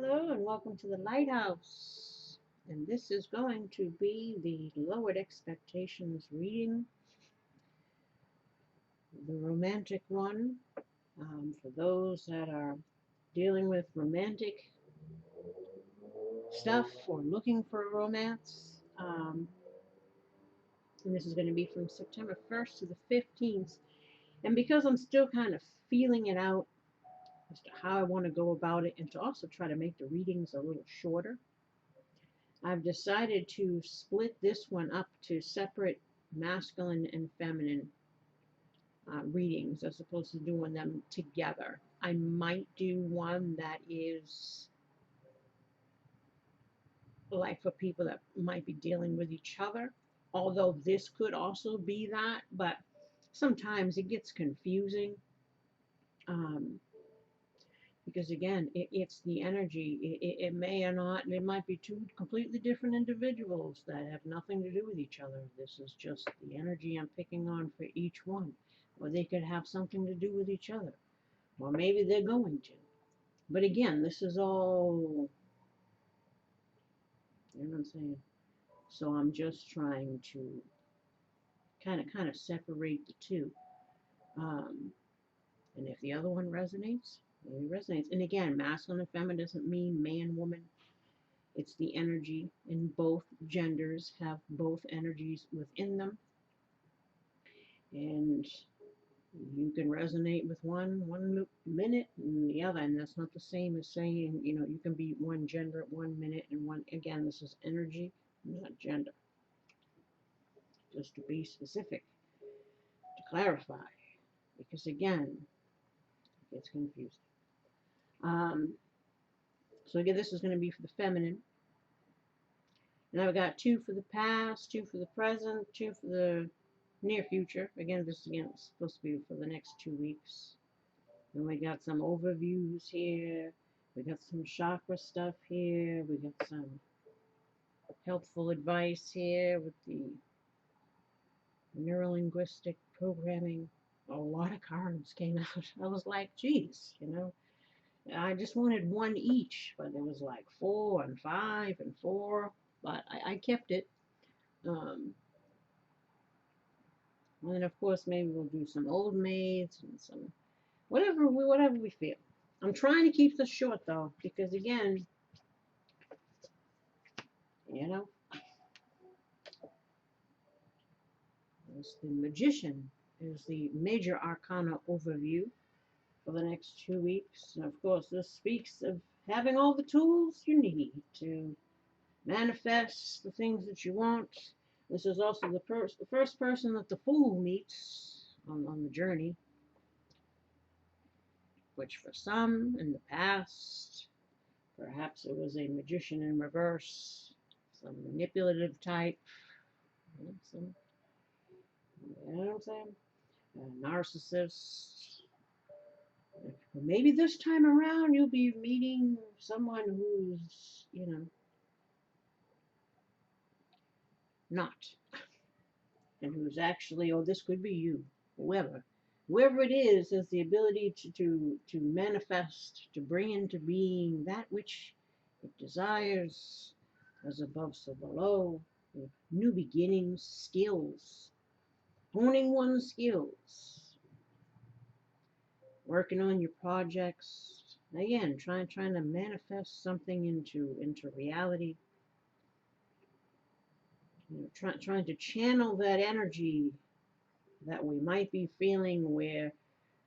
Hello and welcome to the Lighthouse. And this is going to be the Lowered Expectations reading, the romantic one, for those that are dealing with romantic stuff or looking for a romance. And this is going to be from September 1st to the 15th. And because I'm still kind of feeling it out as to how I want to go about it and to also try to make the readings a little shorter, I've decided to split this one up to separate masculine and feminine readings as opposed to doing them together. I might do one that is like for people that might be dealing with each other, although this could also be that, but sometimes it gets confusing. Because again, it's the energy. It may or not, it might be two completely different individuals that have nothing to do with each other. This is just the energy I'm picking on for each one. Or they could have something to do with each other. Or maybe they're going to. But again, this is all, you know what I'm saying? So I'm just trying to kind of separate the two. And if the other one resonates, maybe it resonates. And again, masculine and feminine doesn't mean man, woman. It's the energy, and both genders have both energies within them. And you can resonate with one minute and the other, and that's not the same as saying, you can be one gender at 1 minute and one, again, this is energy, not gender. Just to be specific, to clarify, because again, it gets confusing. So again, this is going to be for the feminine. And I've got 2 for the past, 2 for the present, 2 for the near future. Again, this again is supposed to be for the next 2 weeks. And we got some overviews here. We got some chakra stuff here. We got some helpful advice here with the neurolinguistic programming. A lot of cards came out. I was like, geez, I just wanted one each, but there was like 4 and 5 and 4. But I kept it. And then of course maybe we'll do some old maids and some whatever we feel. I'm trying to keep this short though, because again, the Magician is the major arcana overview for the next 2 weeks. And of course, this speaks of having all the tools you need to manifest the things that you want. This is also the first person that the Fool meets on the journey, which for some in the past, perhaps it was a magician in reverse, some manipulative type, some, you know what I'm saying? A narcissist. Maybe this time around you'll be meeting someone who's, not. And who's actually, this could be you, whoever. Whoever it is has the ability to manifest, to bring into being that which it desires, as above so below, new beginnings, skills, honing one's skills, working on your projects. Again, trying to manifest something into reality. Trying to channel that energy that we might be feeling where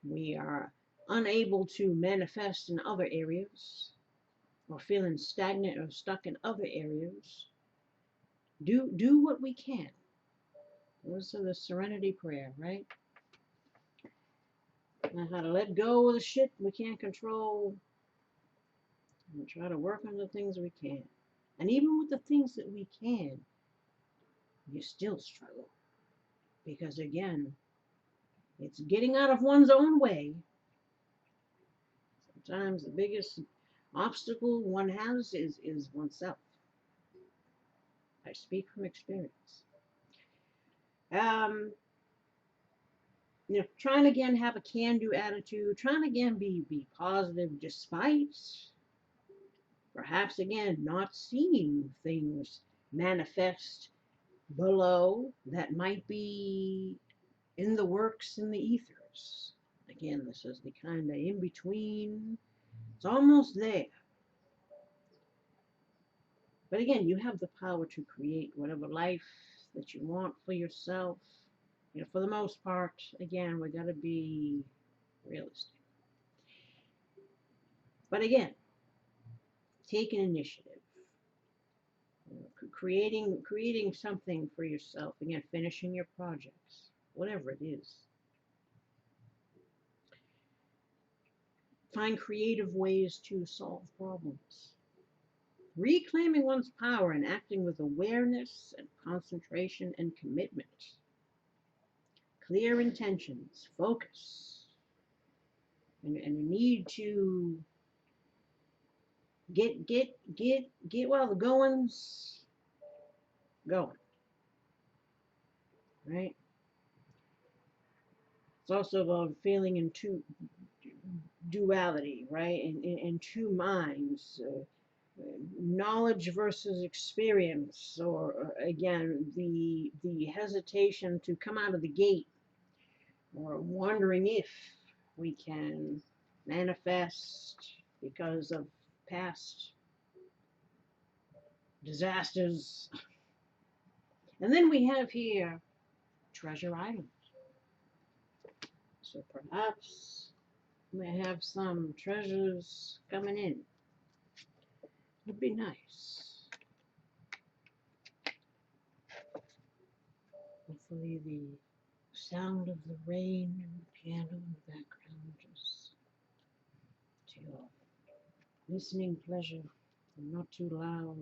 we are unable to manifest in other areas, or feeling stagnant or stuck in other areas. Do what we can. Those are the serenity prayer, right? And how to let go of the shit we can't control and try to work on the things we can. And even with the things that we can, you still struggle. Because again, it's getting out of one's own way. Sometimes the biggest obstacle one has is oneself. I speak from experience. Trying to again have a can-do attitude, trying to again be positive despite Perhaps again, not seeing things manifest below that might be in the works in the ethers. Again, this is the kind of in between. It's almost there. But again, you have the power to create whatever life that you want for yourself. For the most part, again, we got to be realistic. But again, take an initiative. Creating something for yourself. Again, finishing your projects, whatever it is. Find creative ways to solve problems. Reclaiming one's power and acting with awareness and concentration and commitment. Clear intentions, focus, and a need to get while the going's going. Right? It's also about feeling in duality, right? In two minds. Knowledge versus experience, or again, the hesitation to come out of the gate, or wondering if we can manifest because of past disasters. And then we have here Treasure Island. So perhaps we have some treasures coming in. Would be nice. Hopefully the sound of the rain and the piano in the background is to your listening pleasure and not too loud.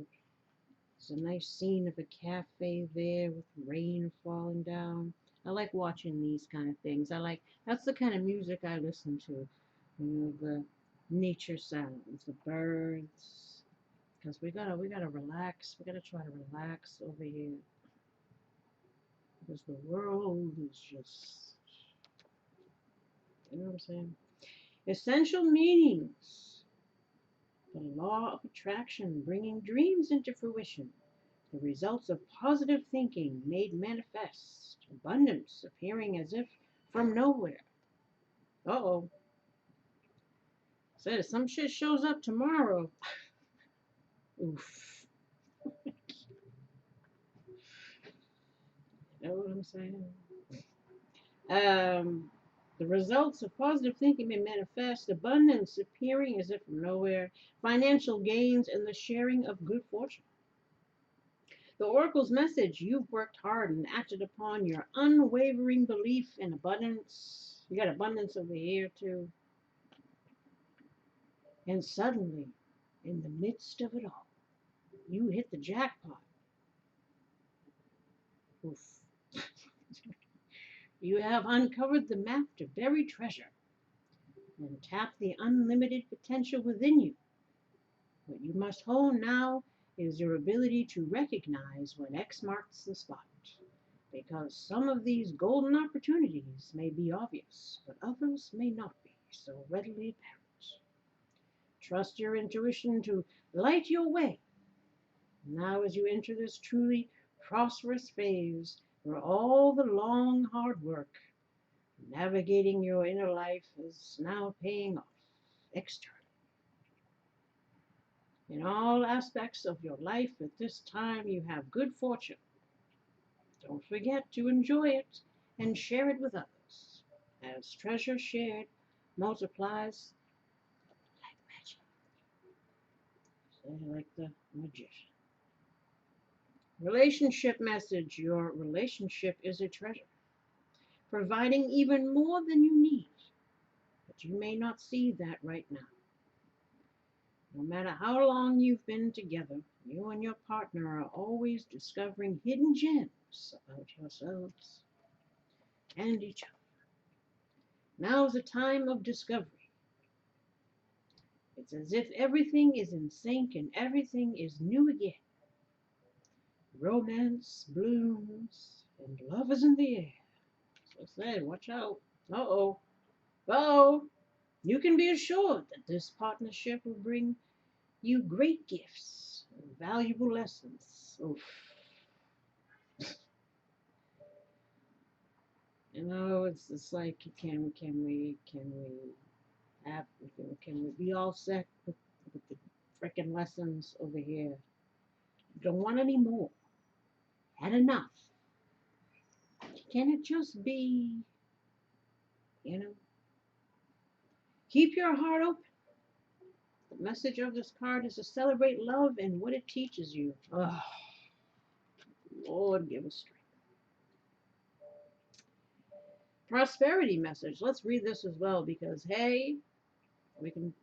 There's a nice scene of a cafe there with rain falling down. I like watching these kind of things. That's the kind of music I listen to. The nature sounds, the birds. Because we gotta relax. We gotta try to relax over here. Because the world is just, you know what I'm saying? Essential meanings. The law of attraction, bringing dreams into fruition. The results of positive thinking made manifest. Abundance appearing as if from nowhere. Uh-oh. Says some shit shows up tomorrow. Oof. You know what I'm saying? The results of positive thinking may manifest. Abundance appearing as if from nowhere. Financial gains and the sharing of good fortune. The oracle's message: you've worked hard and acted upon your unwavering belief in abundance. You got abundance over here too. And suddenly, in the midst of it all, you hit the jackpot. Oof. You have uncovered the map to buried treasure and tap the unlimited potential within you. What you must hone now is your ability to recognize when X marks the spot, because some of these golden opportunities may be obvious, but others may not be so readily apparent. Trust your intuition to light your way. Now, as you enter this truly prosperous phase, where all the long, hard work navigating your inner life is now paying off externally. In all aspects of your life at this time, you have good fortune. Don't forget to enjoy it and share it with others, as treasure shared multiplies like magic. So, like the magician. Relationship message: your relationship is a treasure, providing even more than you need, but you may not see that right now. No matter how long you've been together, you and your partner are always discovering hidden gems about yourselves and each other. Now is a time of discovery. It's as if everything is in sync and everything is new again. Romance blooms and love is in the air. So said, watch out. Uh-oh. Uh-oh. You can be assured that this partnership will bring you great gifts, valuable lessons. Oof. You know, it's like have can we be all set with the freaking lessons over here? Don't want any more. Had enough. Can it just be, you know? Keep your heart open. The message of this card is to celebrate love and what it teaches you. Oh, Lord, give us strength. Prosperity message. Let's read this as well because hey,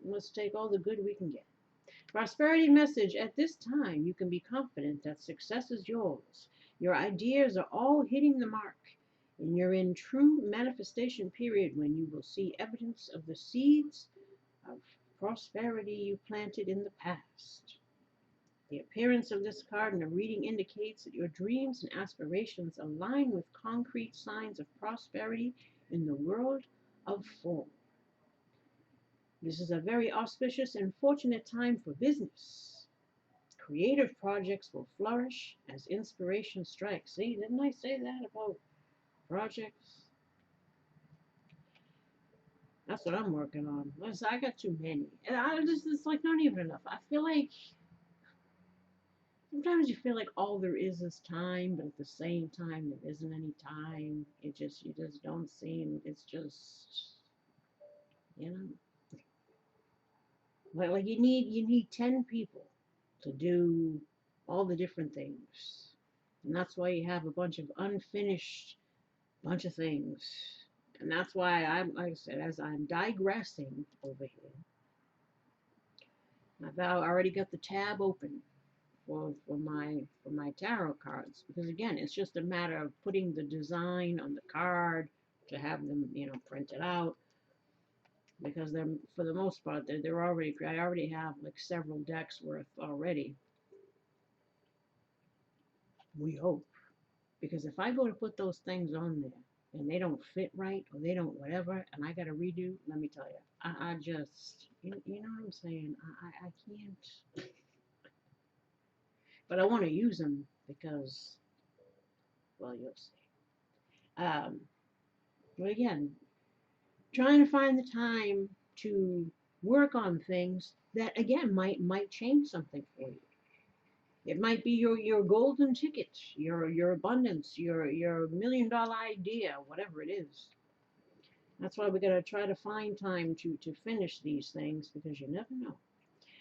let's take all the good we can get. Prosperity message. At this time, you can be confident that success is yours. Your ideas are all hitting the mark, and you're in true manifestation period when you will see evidence of the seeds of prosperity you planted in the past. The appearance of this card in a reading indicates that your dreams and aspirations align with concrete signs of prosperity in the world of form. This is a very auspicious and fortunate time for business. Creative projects will flourish as inspiration strikes. See, didn't I say that about projects? That's what I'm working on. I got too many. And it's like not even enough. I feel like sometimes you feel like all there is time, but at the same time there isn't any time. You just don't seem. It's just, you know, like you need 10 people to do all the different things, and that's why you have a bunch of unfinished bunch of things, and that's why I'm like I said, as I'm digressing over here, I've already got the tab open for my tarot cards, because again it's just a matter of putting the design on the card to have them printed out, because they're for the most part they're already I already have like several decks worth already, we hope, because if I go to put those things on there and they don't fit right or they don't whatever and I gotta redo, let me tell you, I just you know what I'm saying, I can't. But I want to use them because, well, you'll see. But again, trying to find the time to work on things that again might change something for you. It might be your golden ticket, your abundance, your $1 million idea, whatever it is. That's why we got to try to find time to finish these things, because you never know.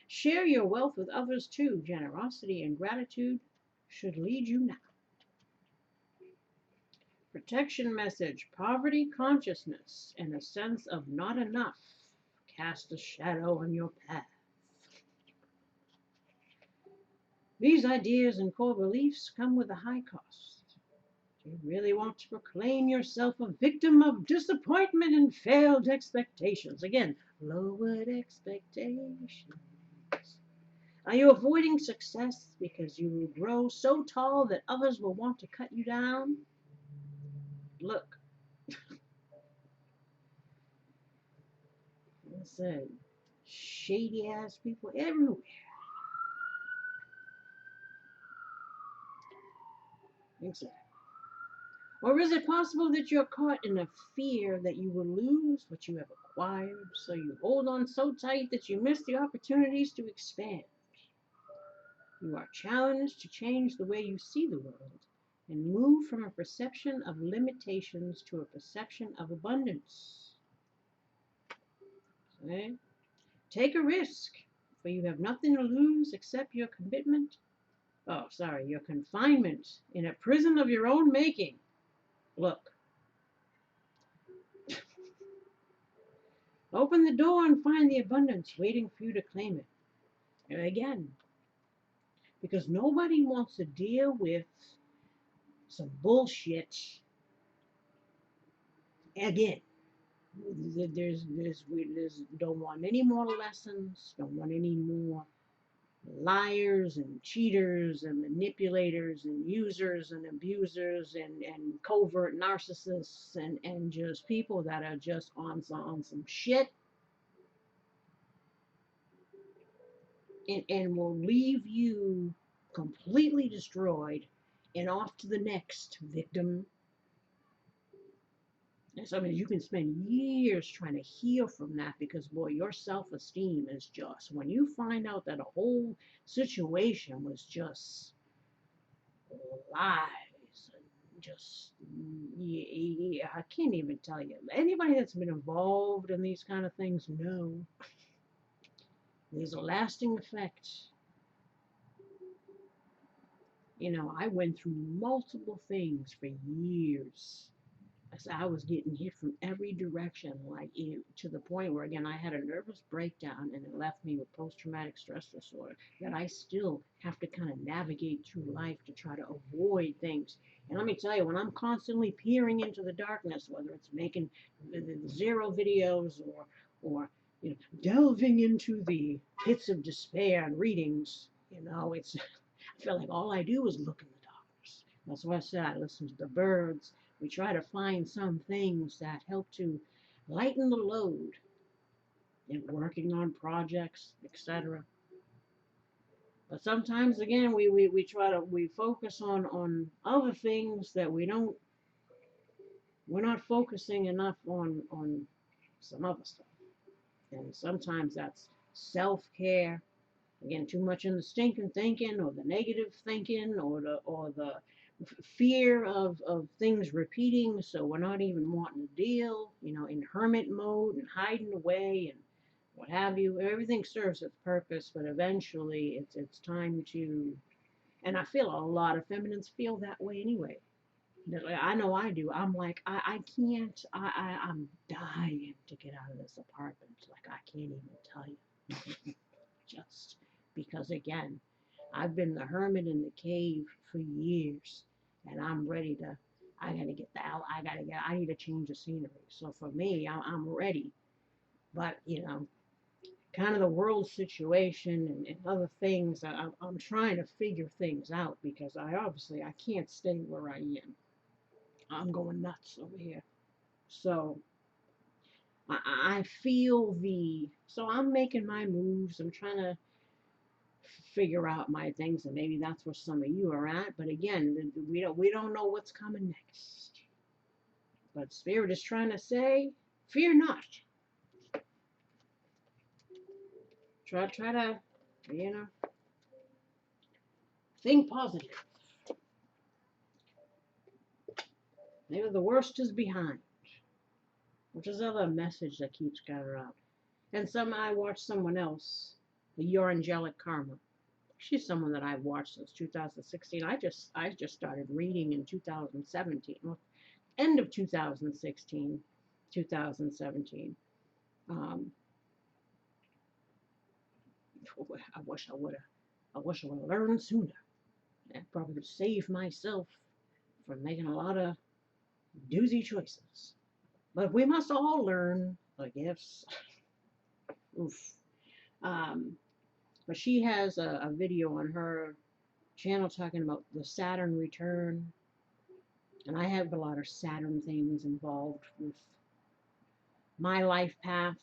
Share your wealth with others too. Generosity and gratitude should lead you now. Protection message. Poverty consciousness and a sense of not enough cast a shadow on your path. These ideas and core beliefs come with a high cost. Do you really want to proclaim yourself a victim of disappointment and failed expectations? Again, lowered expectations. Are you avoiding success because you will grow so tall that others will want to cut you down? Look, I said, shady ass people everywhere. Exactly. Or is it possible that you're caught in a fear that you will lose what you have acquired, so you hold on so tight that you miss the opportunities to expand? You are challenged to change the way you see the world and move from a perception of limitations to a perception of abundance. Okay? Take a risk, for you have nothing to lose except your commitment. Oh, sorry, your confinement in a prison of your own making. Look, open the door and find the abundance waiting for you to claim it. And again, because nobody wants to deal with some bullshit again. There's don't want any more lessons, don't want any more liars and cheaters and manipulators and users and abusers and covert narcissists and just people that are just on some shit. and will leave you completely destroyed and off to the next victim. And so, I mean, you can spend years trying to heal from that because, boy, your self-esteem is just, when you find out that a whole situation was just lies and just, yeah, I can't even tell you. Anybody that's been involved in these kind of things know there's a lasting effect. You know, I went through multiple things for years. I was getting hit from every direction, like to the point where, again, I had a nervous breakdown and it left me with post-traumatic stress disorder that I still have to kind of navigate through life to try to avoid things. And let me tell you, when I'm constantly peering into the darkness, whether it's making the zero videos or you know, delving into the pits of despair and readings, you know, it's I feel like all I do is look in the darkness. That's why I said I listen to the birds. We try to find some things that help to lighten the load in working on projects, etc. But sometimes, again, we try to we focus on other things that we're not focusing enough on some other stuff. And sometimes that's self-care. Again, too much in the stinking thinking or the negative thinking or the fear of things repeating, so we're not even wanting to deal, you know, in hermit mode and hiding away and what have you. Everything serves its purpose, but eventually it's time to, and I feel a lot of feminines feel that way anyway. I know I do. I'm like, I can't, I'm dying to get out of this apartment. Like, I can't even tell you. Just because, again, I've been the hermit in the cave for years, and I'm ready to. I gotta get the out. I need to change the scenery. So for me, I'm ready. But you know, kind of the world situation and other things. I'm trying to figure things out because I can't stay where I am. I'm going nuts over here. So I feel the. So I'm making my moves. I'm trying to figure out my things, and maybe that's where some of you are at. But again, we don't know what's coming next. But Spirit is trying to say, fear not. Try to, you know, think positive. Maybe the worst is behind, which is another message that keeps going around. And I watched someone else, Your Angelic Karma. She's someone that I've watched since 2016. I just started reading in 2017. Well, end of 2016, 2017. Um, I wish I would have learned sooner. That probably would save myself from making a lot of doozy choices. But we must all learn, I guess. Oof. Um, but she has a video on her channel talking about the Saturn return. And I have a lot of Saturn things involved with my life path.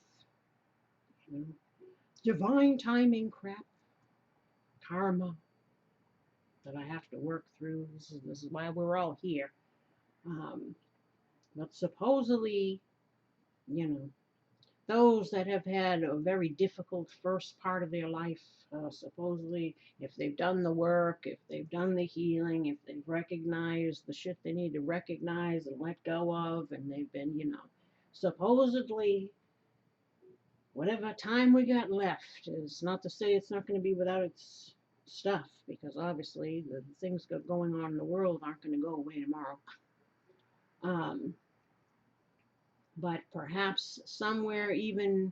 You know, divine timing crap, karma that I have to work through. This is why we're all here. Um, but supposedly, you know, those that have had a very difficult first part of their life, supposedly, if they've done the work, if they've done the healing, if they've recognized the shit they need to recognize and let go of, and they've been, you know, supposedly, whatever time we got left is not to say it's not going to be without its stuff, because obviously the things going on in the world aren't going to go away tomorrow. Um, but perhaps somewhere, even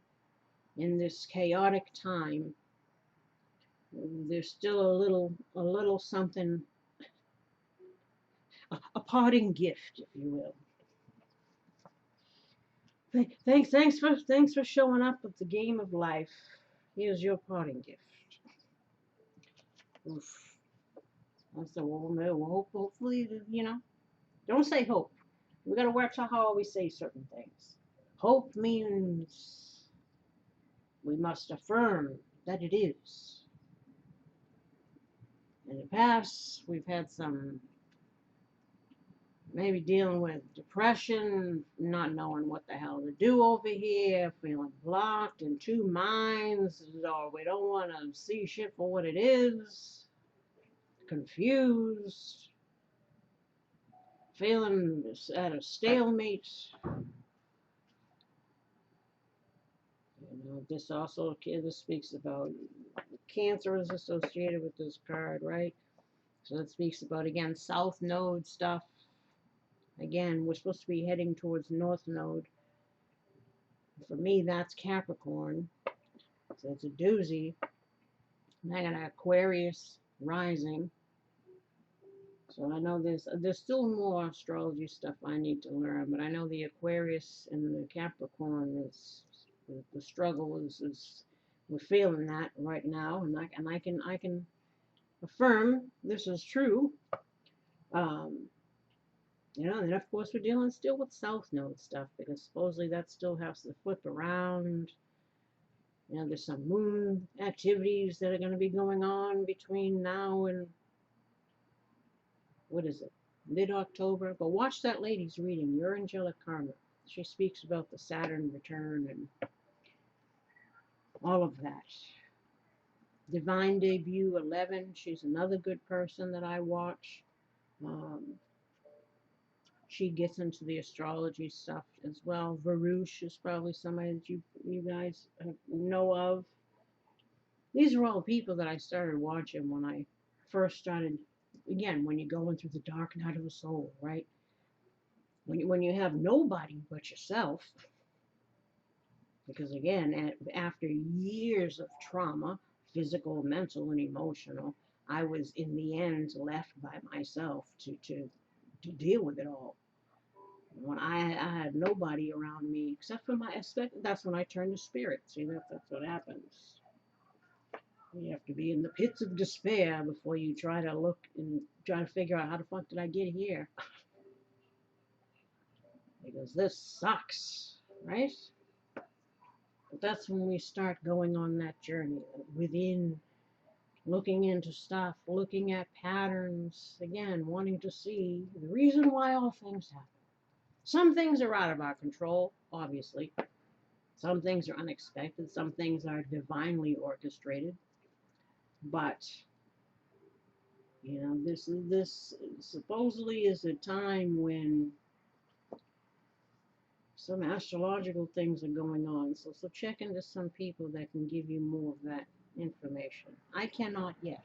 in this chaotic time, there's still a little something, a parting gift, if you will. Thanks for showing up at the game of life. Here's your parting gift. Oof. I said, well, hopefully, you know, don't say hope. We got to watch how we say certain things. Hope means we must affirm that it is. In the past, we've had some maybe dealing with depression, not knowing what the hell to do over here, feeling blocked in two minds, or we don't want to see shit for what it is, confused, feeling at a stalemate. This also, this speaks about Cancer is associated with this card, right? So it speaks about, again, South Node stuff. Again, we're supposed to be heading towards North Node. For me, that's Capricorn. So it's a doozy. And I got an Aquarius rising. So I know there's still more astrology stuff I need to learn, but I know the Aquarius and the Capricorn is the struggle is we're feeling that right now, and I can affirm this is true. And of course we're dealing still with South Node stuff, because supposedly that still has to flip around. There's some moon activities that are going to be going on between now and, what is it, mid-October. But watch that lady's reading, Your Angelic Karma. She speaks about the Saturn return and all of that. Divine Debut 11, she's another good person that I watch. She gets into the astrology stuff as well. Varouche is probably somebody that you guys know of. These are all people that I started watching when I first started, again, when you're going through the dark night of the soul, right? When you have nobody but yourself, because again, after years of trauma, physical, mental, and emotional, I was in the end left by myself to deal with it all. When I had nobody around me except for that's when I turned to spirit. See, that's what happens. You have to be in the pits of despair before you try to look and try to figure out how the fuck did I get here? Because this sucks, right? But that's when we start going on that journey within, looking into stuff, looking at patterns, again, wanting to see the reason why all things happen. Some things are out of our control, obviously. Some things are unexpected. Some things are divinely orchestrated. But, this supposedly is a time when some astrological things are going on. So check into some people that can give you more of that information. I cannot yet.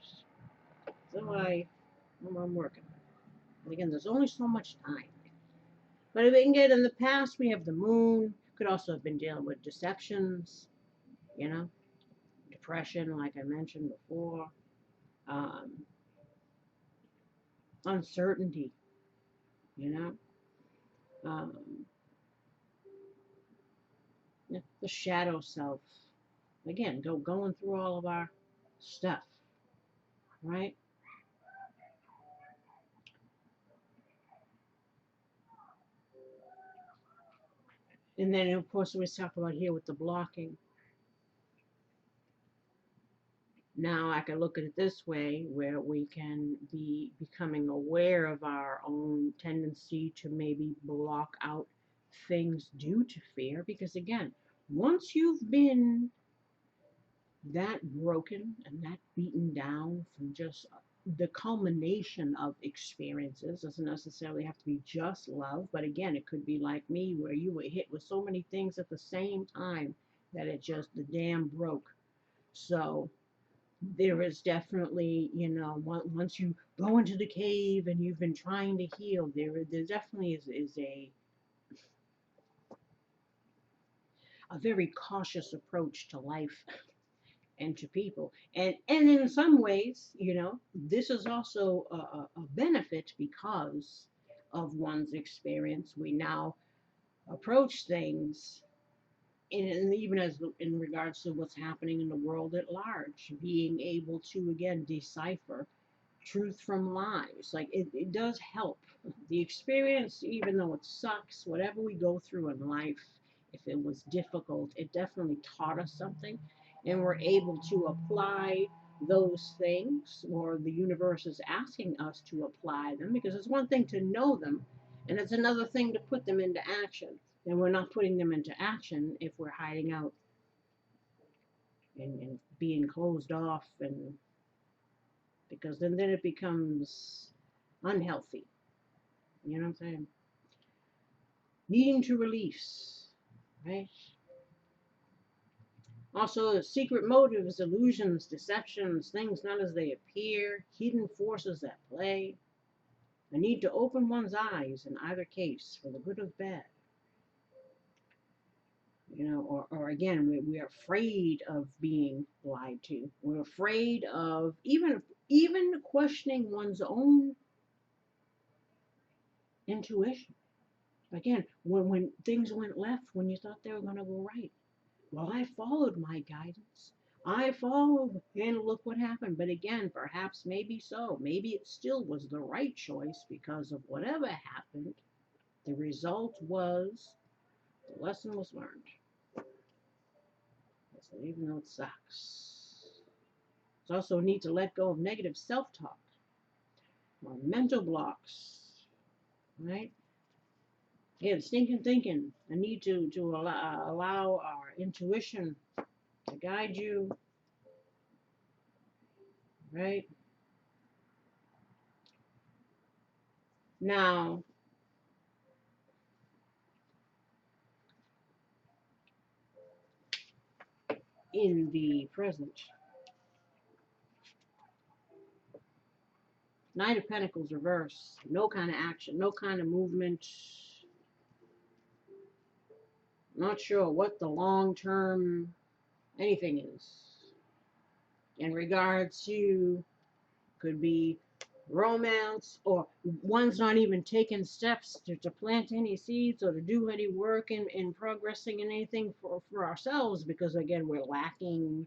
So I'm working. And again, there's only so much time. But if we can get in the past, we have the moon. Could also have been dealing with deceptions, depression, like I mentioned before, uncertainty, the shadow self. Again, going through all of our stuff, right? And then, of course, we talk about here with the blocking. Now, I can look at it this way, where we can be becoming aware of our own tendency to maybe block out things due to fear. Because, again, once you've been that broken and that beaten down from just the culmination of experiences, doesn't necessarily have to be just love, but again, it could be like me, where you were hit with so many things at the same time that the dam broke. So there is definitely, once you go into the cave and you've been trying to heal, there definitely is a very cautious approach to life and to people. And in some ways, this is also a benefit because of one's experience. We now approach things even as in regards to what's happening in the world at large, being able to again decipher truth from lies. Like it does help. The experience, even though it sucks, whatever we go through in life, if it was difficult, it definitely taught us something, and we're able to apply those things, or the universe is asking us to apply them, because it's one thing to know them and it's another thing to put them into action. And we're not putting them into action if we're hiding out and being closed off, and because then it becomes unhealthy. You know what I'm saying? Needing to release, right? Also, secret motives, illusions, deceptions, things not as they appear, hidden forces at play, a need to open one's eyes in either case, for the good or bad. You know, or again, we're afraid of being lied to. We're afraid of even questioning one's own intuition. Again, when things went left, when you thought they were going to go right. Well, I followed my guidance. I followed, and look what happened. But again, perhaps maybe so. Maybe it still was the right choice, because of whatever happened. The result was, the lesson was learned. So even though it sucks. It's also a need to let go of negative self-talk or mental blocks, right? Again, stinking thinking. A need to allow our intuition to guide you, right? Now, in the present, Knight of Pentacles reverse, no kind of action, no kind of movement. Not sure what the long-term anything is in regards to, could be romance, or one's not even taking steps to plant any seeds or to do any work in progressing in anything for ourselves, because again, we're lacking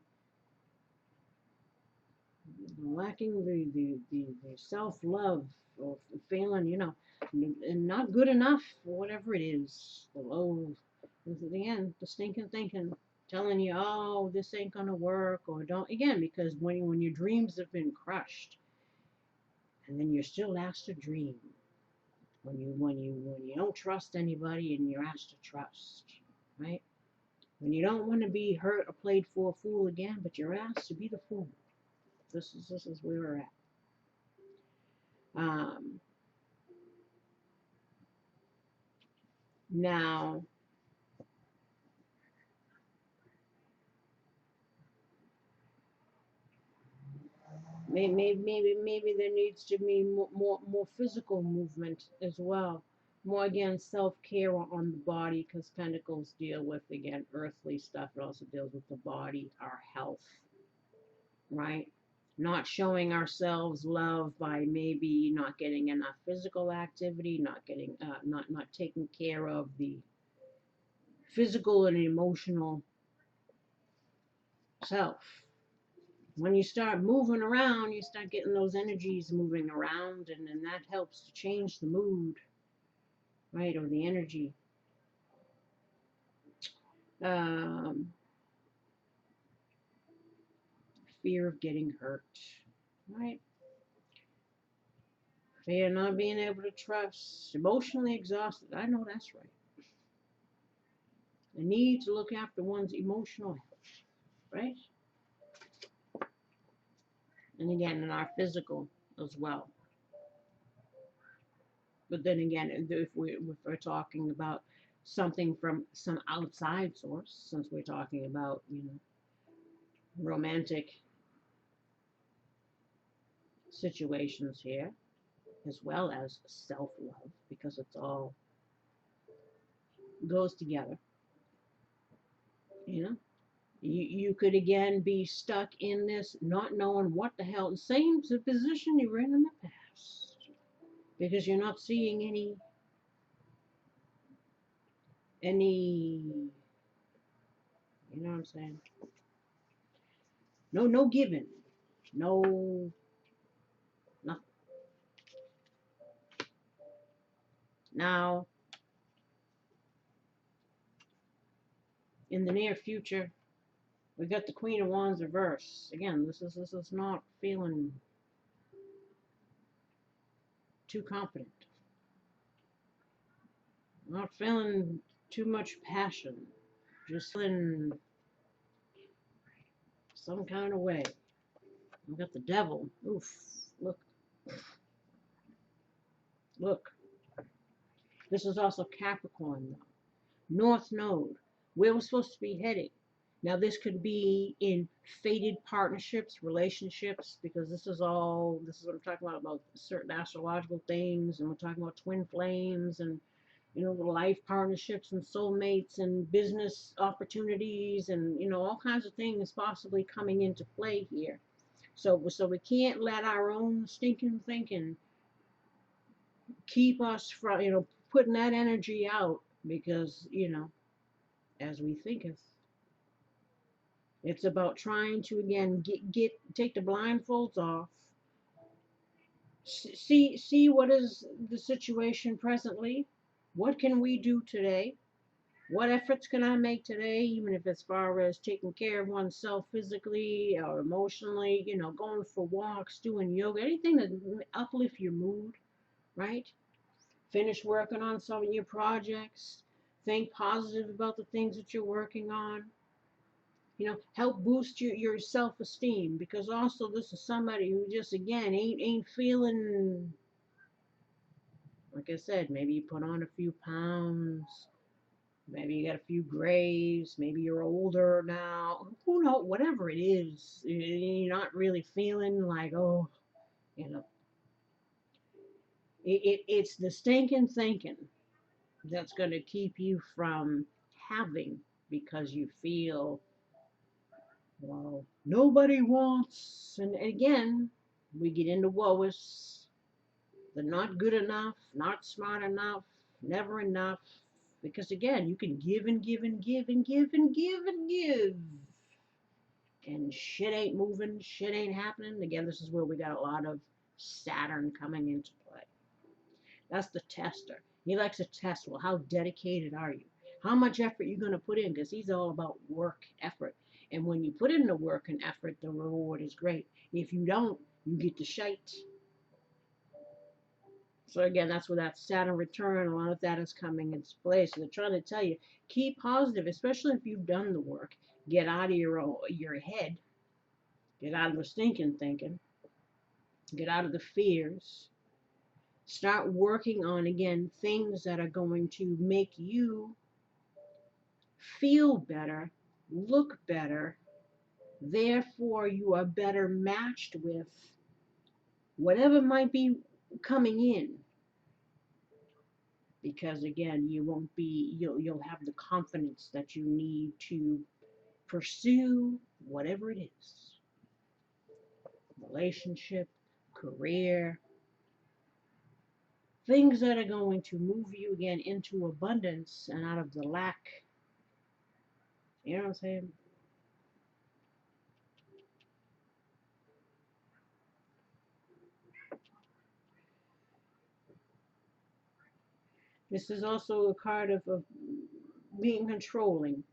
the self-love, or feeling, you know, and not good enough for whatever it is. The low, again, the stinking thinking, telling you, oh, this ain't gonna work, or don't, again, because when your dreams have been crushed, and then you're still asked to dream, when you don't trust anybody and you're asked to trust, right? When you don't want to be hurt or played for a fool again, but you're asked to be the fool. This is where we're at. Now, maybe there needs to be more physical movement as well. More, again, self-care on the body, because Pentacles deal with, again, earthly stuff. It also deals with the body, our health, right? Not showing ourselves love by maybe not getting enough physical activity, not getting not taking care of the physical and emotional self. When you start moving around, you start getting those energies moving around, and then that helps to change the mood, right, or the energy. Fear of getting hurt, right? Fear of not being able to trust, emotionally exhausted. I know that's right. A need to look after one's emotional health, right? And again, in our physical as well. But then again, if we're talking about something from some outside source, since we're talking about, you know, romantic situations here, as well as self-love, because it's all goes together, you know. You could again be stuck in this, not knowing what the hell, same position you were in the past, because you're not seeing any, you know what I'm saying? No giving, no nothing. Now, in the near future, We got the Queen of Wands reverse. Again, this is not feeling too confident. Not feeling too much passion. Just feeling some kind of way. We got the Devil. Oof. Look. Look. This is also Capricorn, though. North Node. Where we're supposed to be heading. Now, this could be in fated partnerships, relationships, because this is what I'm talking about certain astrological things, and we're talking about twin flames, and, life partnerships, and soulmates, and business opportunities, and, all kinds of things possibly coming into play here. So we can't let our own stinking thinking keep us from, putting that energy out, because, as we thinketh. It's about trying to, again, take the blindfolds off, see what is the situation presently, what can we do today, what efforts can I make today, even if as far as taking care of oneself physically or emotionally, going for walks, doing yoga, anything that uplift your mood, right? Finish working on some of your projects, think positive about the things that you're working on. Help boost your self-esteem, because also this is somebody who just, again, ain't feeling, like I said, maybe you put on a few pounds, maybe you got a few grays, maybe you're older now, who knows, whatever it is, you're not really feeling like, oh, it's the stinking thinking that's going to keep you from having, because you feel, well, nobody wants, and again, we get into woes, the not good enough, not smart enough, never enough, because again, you can give and give and give and give and give and give, and shit ain't moving, shit ain't happening. Again, this is where we got a lot of Saturn coming into play. That's the tester. He likes to test, well, how dedicated are you? How much effort you going to put in? Because he's all about work, effort. And when you put in the work and effort, the reward is great. If you don't, you get the shite. So again, that's where that Saturn return, a lot of that is coming into play. So they're trying to tell you, keep positive, especially if you've done the work. Get out of your head. Get out of the stinking thinking. Get out of the fears. Start working on, again, things that are going to make you feel better, look better. Therefore, you are better matched with whatever might be coming in. Because again, you'll have the confidence that you need to pursue whatever it is. Relationship, career, things that are going to move you again into abundance and out of the lack. You know what I'm saying? This is also a card of being controlling.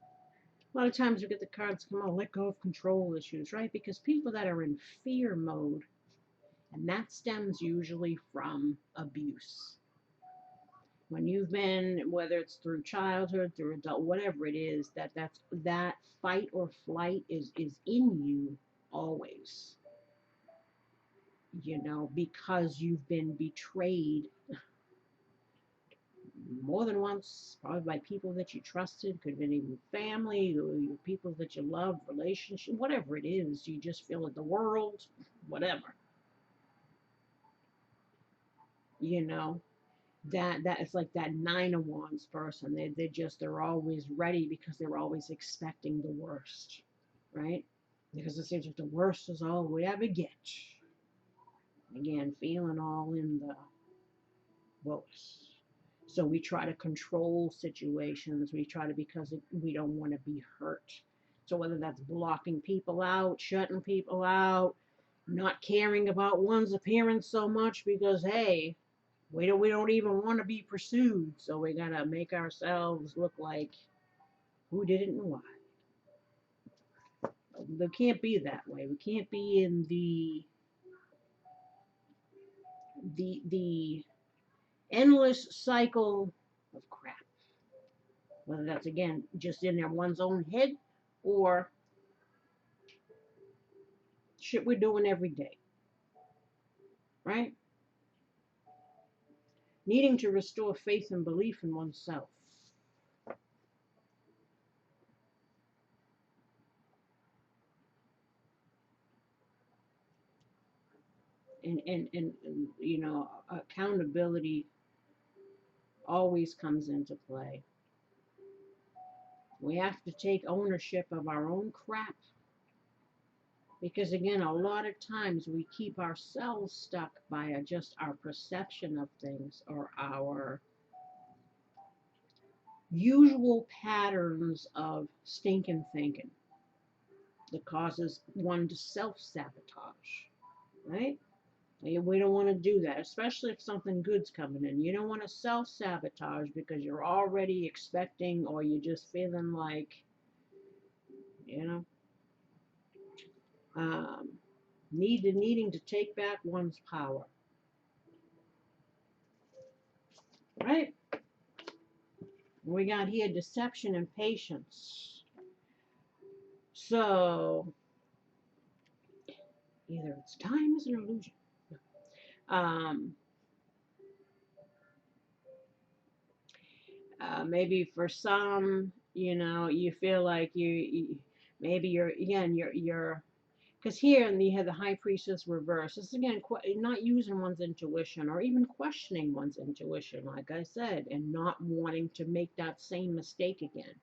A lot of times you get the cards come out, let go of control issues, right? Because people that are in fear mode, and that stems usually from abuse. When you've been, whether it's through childhood, through adult, whatever it is, that fight or flight is in you always. Because you've been betrayed more than once, probably by people that you trusted, could have been even family, or people that you love, relationship, whatever it is, you just feel it, the world, whatever. That it's like that Nine of Wands person. They're always ready, because they're always expecting the worst, right? Because it seems like the worst is all we ever get. Again, feeling all in the worst. So we try to control situations. We try to, because we don't want to be hurt. So whether that's blocking people out, shutting people out, not caring about one's appearance so much, because hey, we don't even want to be pursued. So we gotta make ourselves look like who did it and why. They can't be that way. We can't be in the endless cycle of crap. Whether that's, again, just in their one's own head or shit we're doing every day, right? Needing to restore faith and belief in oneself. And you know, accountability always comes into play. We have to take ownership of our own crap. Because again, a lot of times we keep ourselves stuck by just our perception of things or our usual patterns of stinking thinking that causes one to self-sabotage, right? We don't want to do that, especially if something good's coming in. You don't want to self-sabotage because you're already expecting or you're just feeling like, you know, needing to take back one's power, right? We got here deception and patience. So either it's time is an illusion. Maybe for some, you know, you feel like maybe you're again you're because here and you have the high priestess reverse. This is again not using one's intuition or even questioning one's intuition, like I said, and not wanting to make that same mistake again.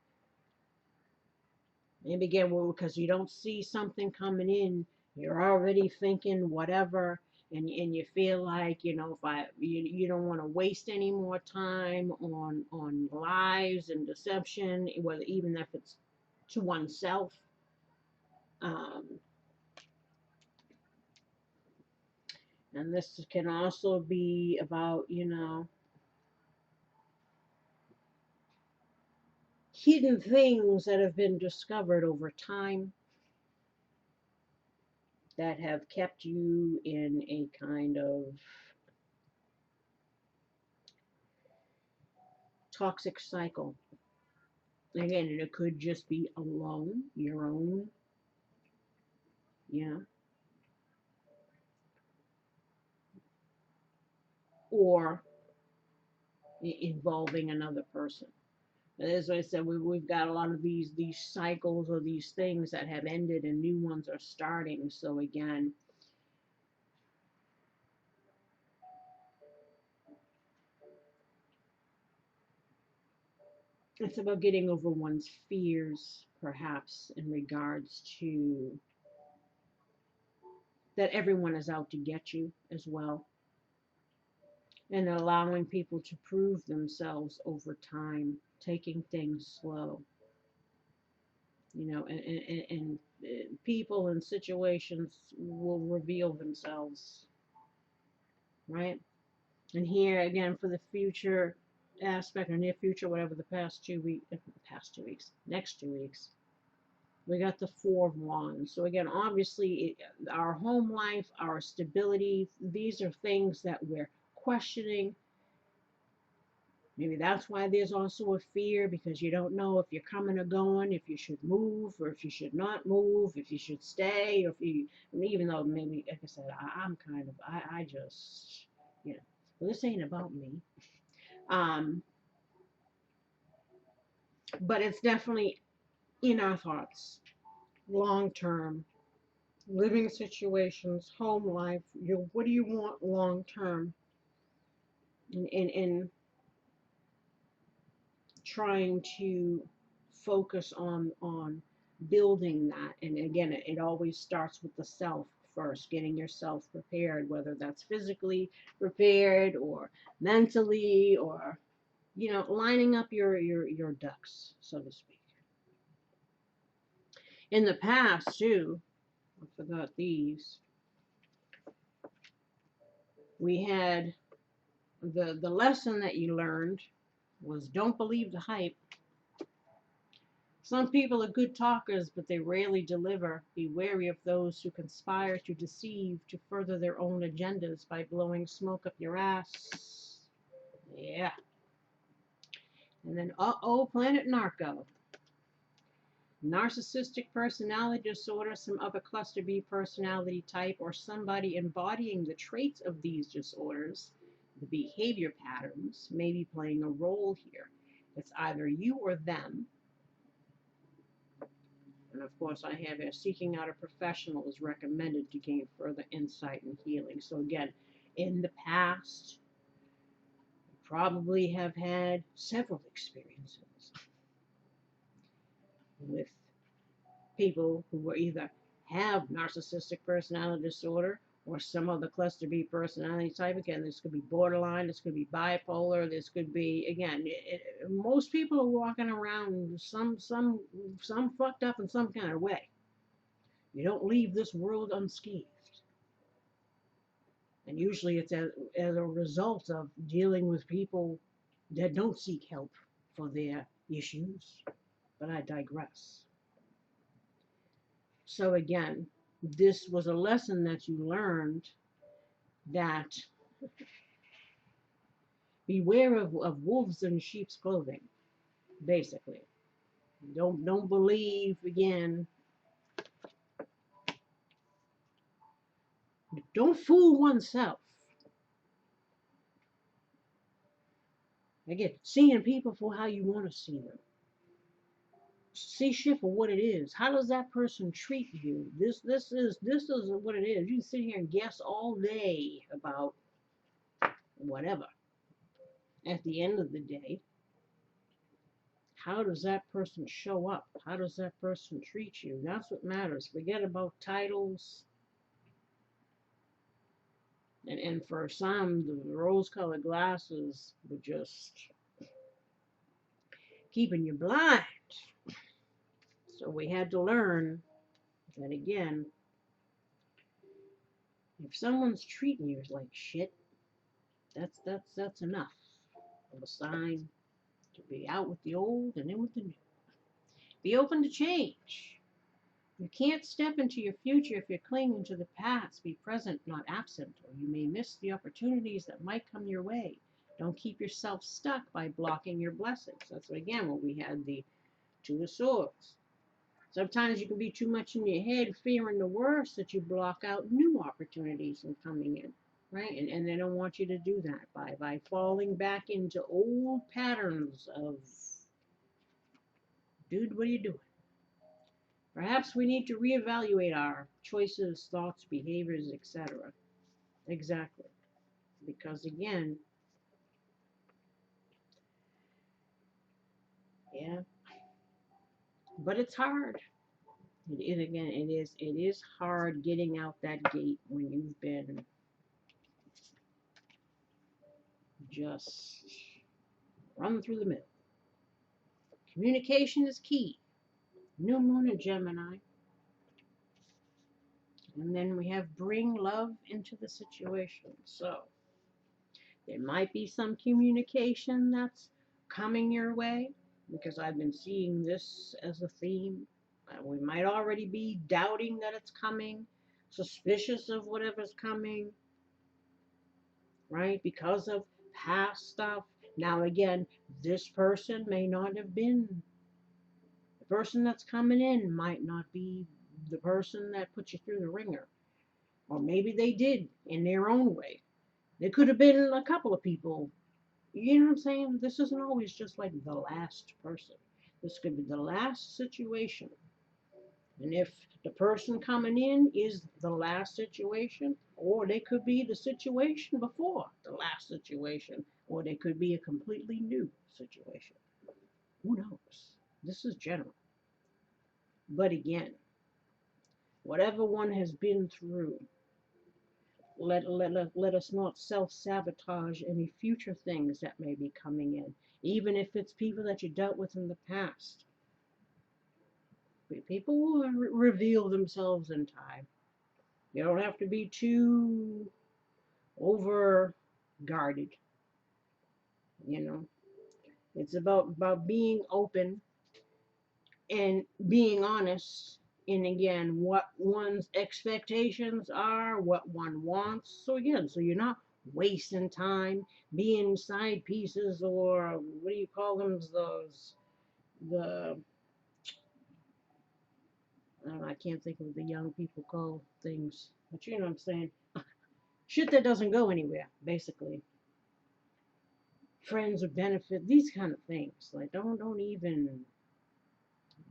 Maybe again, well, because you don't see something coming in, you're already thinking whatever, and you feel like, you know, if you don't want to waste any more time on lies and deception, whether even if it's to oneself. And this can also be about, you know, hidden things that have been discovered over time that have kept you in a kind of toxic cycle. Again, it could just be alone, your own, yeah, or involving another person. As I said, we've got a lot of these cycles or these things that have ended and new ones are starting. So again, it's about getting over one's fears, perhaps, in regards to that everyone is out to get you as well. And allowing people to prove themselves over time, taking things slow. You know, and people and situations will reveal themselves, right? And here again for the future aspect or near future, whatever the past 2 weeks, next 2 weeks, we got the Four of Wands. So again, obviously, our home life, our stability, these are things that we're questioning. Maybe that's why there's also a fear, because you don't know if you're coming or going, if you should move or if you should not move, if you should stay, or if you, even though maybe, like I said, I'm kind of, I just, you know, well, this ain't about me. But it's definitely in our thoughts, long term, living situations, home life. What do you want long term? And trying to focus on building that. And again, it always starts with the self first, getting yourself prepared, whether that's physically prepared or mentally, or, you know, lining up your ducks, so to speak. In the past too, I forgot these, we had the lesson that you learned was don't believe the hype. Some people are good talkers, but they rarely deliver. Be wary of those who conspire to deceive to further their own agendas by blowing smoke up your ass. Yeah. And then, Planet Narco. Narcissistic personality disorder, some other cluster B personality type, or somebody embodying the traits of these disorders, the behavior patterns may be playing a role here. It's either you or them. And of course, I have here, seeking out a professional is recommended to gain further insight and healing. So again, in the past, you probably have had several experiences with people who were either have narcissistic personality disorder or some other cluster B personality type. Again, this could be borderline, this could be bipolar, this could be, again, most people are walking around some fucked up in some kind of way. You don't leave this world unscathed. And usually it's as a result of dealing with people that don't seek help for their issues. But I digress. So again, this was a lesson that you learned, that beware of wolves in sheep's clothing, basically. Don't believe, again, don't fool oneself. Again, seeing people for how you want to see them. See shit for what it is. How does that person treat you? This is what it is. You can sit here and guess all day about whatever. At the end of the day, how does that person show up? How does that person treat you? That's what matters. Forget about titles. And for some, the rose-colored glasses were just keeping you blind. So we had to learn that, again, if someone's treating you like shit, that's enough of a sign to be out with the old and in with the new. Be open to change. You can't step into your future if you're clinging to the past. Be present, not absent, or you may miss the opportunities that might come your way. Don't keep yourself stuck by blocking your blessings. That's, again, what we had, the Two of Swords. Sometimes you can be too much in your head, fearing the worst, that you block out new opportunities from coming in, right? And they don't want you to do that by falling back into old patterns of, dude, what are you doing? Perhaps we need to reevaluate our choices, thoughts, behaviors, etc. Exactly. Because again, yeah, but it's hard. It is hard getting out that gate when you've been just run through the middle. Communication is key. New moon in Gemini. And then we have bring love into the situation. So there might be some communication that's coming your way, because I've been seeing this as a theme. We might already be doubting that it's coming, suspicious of whatever's coming, right? Because of past stuff. Now, again, this person may not have been, the person that's coming in might not be the person that put you through the ringer. Or maybe they did in their own way. There could have been a couple of people. You know what I'm saying? This isn't always just like the last person. This could be the last situation. And if the person coming in is the last situation, or they could be the situation before the last situation, or they could be a completely new situation. Who knows? This is general. But again, whatever one has been through, let us not self-sabotage any future things that may be coming in, even if it's people that you dealt with in the past. People will reveal themselves in time. You don't have to be too over guarded. You know, it's about being open and being honest in, again, what one's expectations are, what one wants. So again, so you're not wasting time being side pieces, or what do you call them, those, the, I don't know, I can't think of what the young people call things, but you know what I'm saying. Shit that doesn't go anywhere, basically. Friends with benefit, these kind of things. Like, don't even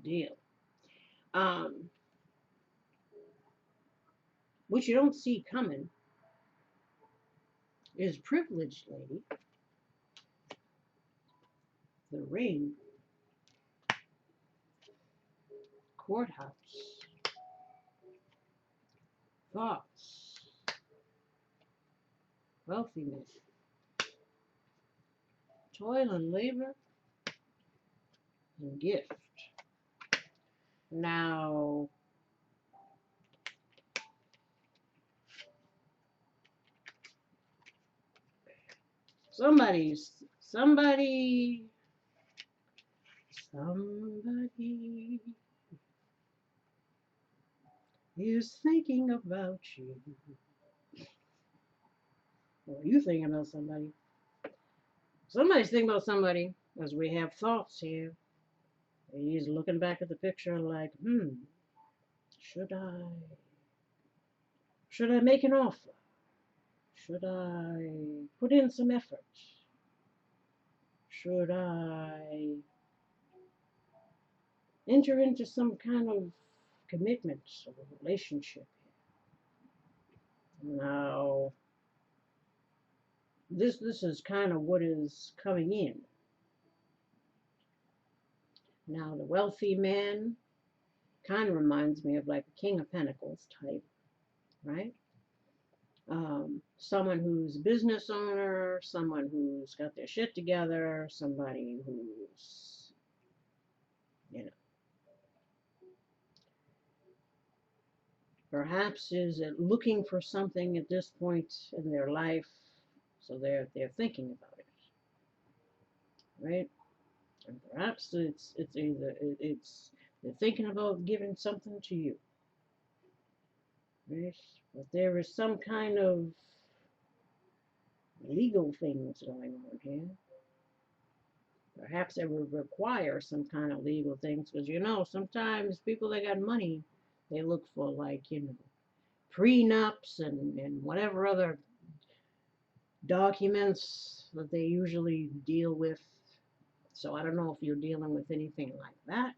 deal. What you don't see coming is privileged lady, the ring, courthouse, thoughts, wealthiness, toil and labor, and gift. Now, somebody is thinking about you. Or you thinking about somebody. Somebody's thinking about somebody, as we have thoughts here. He's looking back at the picture like, should I make an offer? Should I put in some effort? Should I enter into some kind of commitment or relationship? Now, this is kind of what is coming in. Now, the wealthy man kind of reminds me of like a King of Pentacles type, right? Someone who's a business owner, someone who's got their shit together, somebody who's, perhaps is looking for something at this point in their life, so they're thinking about it, right? And perhaps it's either they're thinking about giving something to you, right? But there is some kind of legal things going on here. Perhaps it would require some kind of legal things, because sometimes people that got money, they look for like prenups and whatever other documents that they usually deal with. So I don't know if you're dealing with anything like that,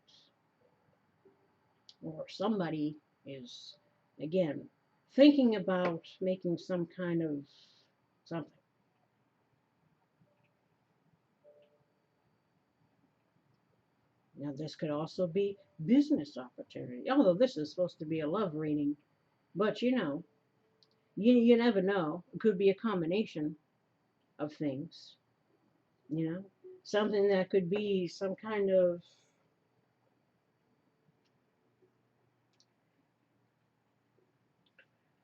or somebody is, again, thinking about making some kind of something. Now, this could also be business opportunity, although this is supposed to be a love reading, but you never know. It could be a combination of things, something that could be some kind of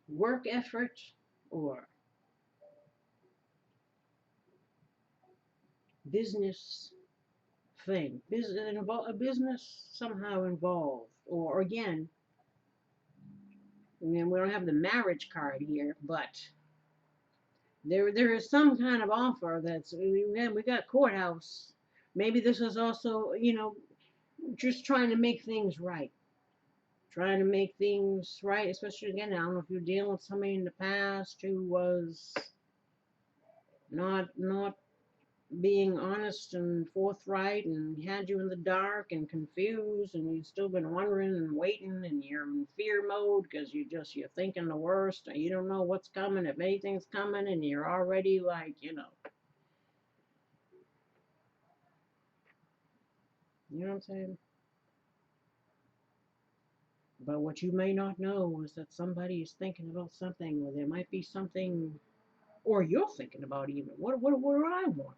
work effort, or business thing, a business somehow involved, or again, we don't have the marriage card here, but there is some kind of offer that's, again, we got courthouse. Maybe this is also, just trying to make things right. Trying to make things right, especially again, I don't know if you're dealing with somebody in the past who was not being honest and forthright and had you in the dark and confused, and you've still been wondering and waiting, and you're in fear mode because you're thinking the worst, and you don't know what's coming, if anything's coming, and you're already like, you know what I'm saying? But what you may not know is that somebody is thinking about something, or there might be something, or you're thinking about even, what do I want?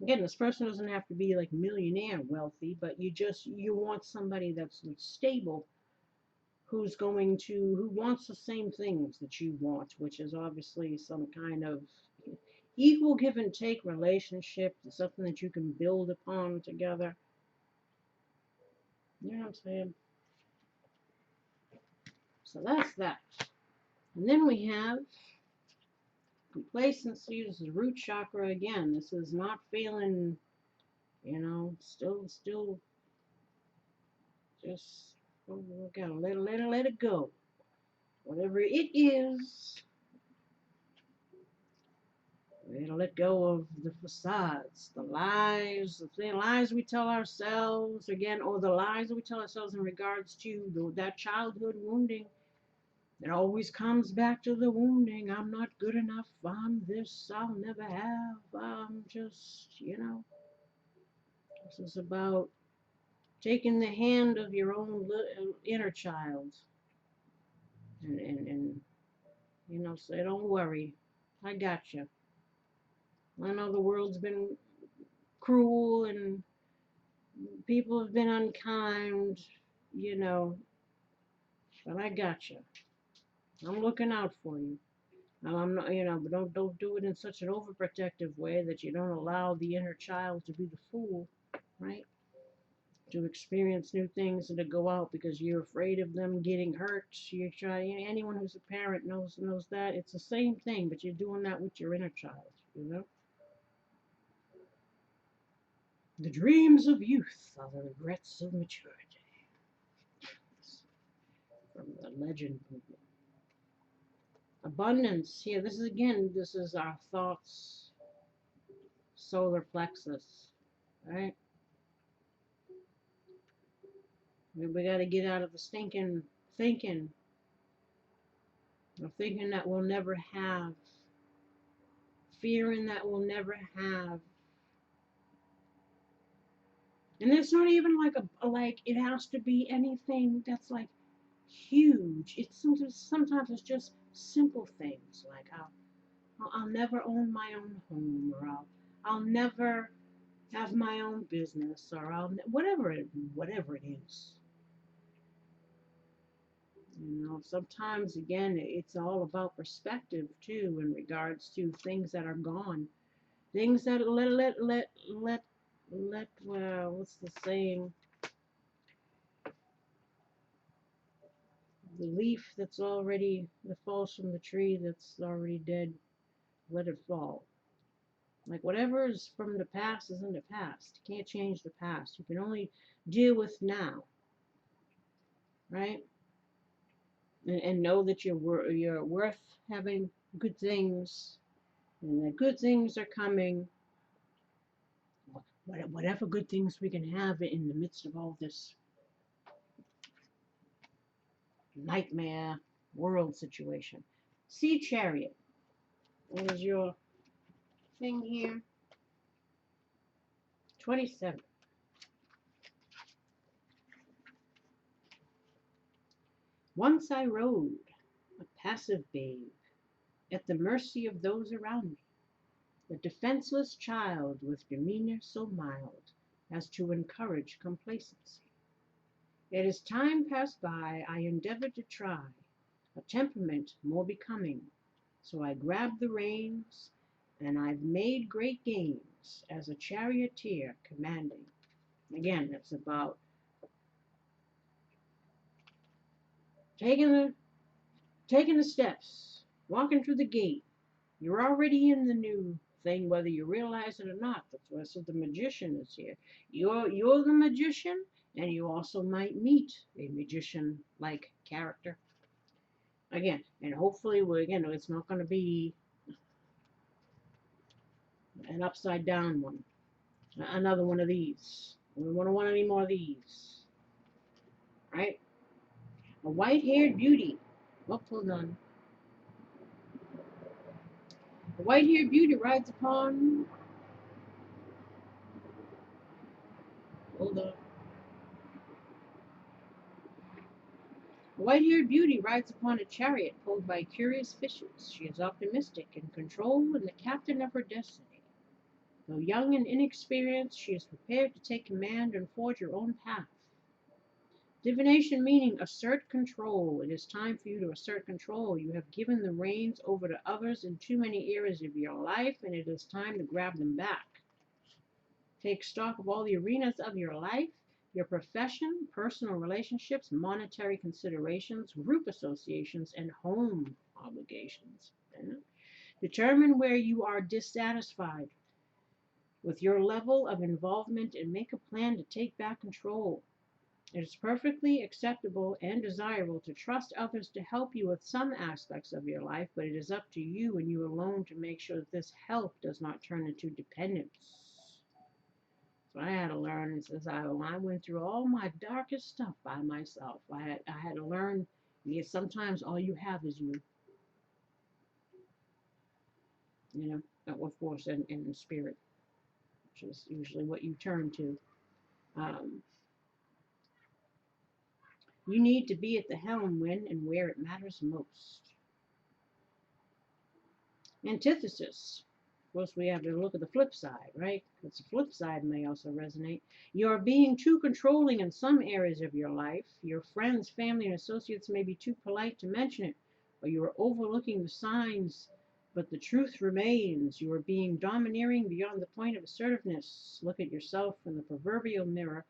Again, this person doesn't have to be like millionaire wealthy, but you want somebody that's stable, who wants the same things that you want, which is obviously some kind of, equal give and take relationship, something that you can build upon together. You know what I'm saying? So that's that. And then we have complacency. This is root chakra again. This is not feeling, still just, we gotta let it go. Whatever it is, we gotta let go of the facades, the lies we tell ourselves again, or the lies that we tell ourselves in regards to that childhood wounding. It always comes back to the wounding. I'm not good enough. I'm this. I'll never have. I'm just, This is about taking the hand of your own inner child and say, don't worry. I got you. I know the world's been cruel and people have been unkind, but I got you. I'm looking out for you. Now I'm not, but don't do it in such an overprotective way that you don't allow the inner child to be the fool, right? To experience new things and to go out because you're afraid of them getting hurt. You're trying. Anyone who's a parent knows that it's the same thing, but you're doing that with your inner child. The dreams of youth are the regrets of maturity. From the legend movement. Abundance. Here, this is our thoughts, solar plexus, right? We got to get out of the stinking thinking. Thinking that we'll never have. Fearing that we'll never have. And it's not even like it has to be anything that's like huge. It's sometimes it's just simple things like I'll never own my own home, or I'll never have my own business, or whatever it is. Sometimes again it's all about perspective too, in regards to things that are gone, things that let what's the saying? The leaf that falls from the tree that's already dead, let it fall. Like whatever is from the past is in the past. You can't change the past. You can only deal with now, right? And know that you're worth having good things, and that good things are coming. Whatever good things we can have in the midst of all this nightmare world situation. Sea Chariot. What is your thing here? 27. Once I rode, a passive babe, at the mercy of those around me, a defenseless child with demeanor so mild as to encourage complacency. Yet as time passed by, I endeavored to try a temperament more becoming, so I grabbed the reins, and I've made great gains as a charioteer commanding. Again, it's about taking the steps, walking through the gate. You're already in the new thing, whether you realize it or not. That's what the magician is here. You're the magician, and you also might meet a magician-like character. Again, and hopefully, it's not going to be an upside down one. Another one of these. We don't want any more of these. Right? A white-haired beauty. Oh, hold on. A white-haired beauty rides upon... Hold on. A white-haired beauty rides upon a chariot pulled by curious fishes. She is optimistic, in control, and the captain of her destiny. Though young and inexperienced, she is prepared to take command and forge her own path. Divination meaning assert control. It is time for you to assert control. You have given the reins over to others in too many areas of your life, and it is time to grab them back. Take stock of all the arenas of your life, your profession, personal relationships, monetary considerations, group associations, and home obligations. Determine where you are dissatisfied with your level of involvement and make a plan to take back control. It is perfectly acceptable and desirable to trust others to help you with some aspects of your life, but it is up to you and you alone to make sure that this help does not turn into dependence. So I had to learn, when I went through all my darkest stuff by myself, I had to learn, because sometimes all you have is you. Of course, and spirit, which is usually what you turn to. You need to be at the helm when and where it matters most. Antithesis. Of course, we have to look at the flip side, right? Because the flip side may also resonate. You're being too controlling in some areas of your life. Your friends, family, and associates may be too polite to mention it, or you are overlooking the signs, but the truth remains. You are being domineering beyond the point of assertiveness. Look at yourself in the proverbial mirror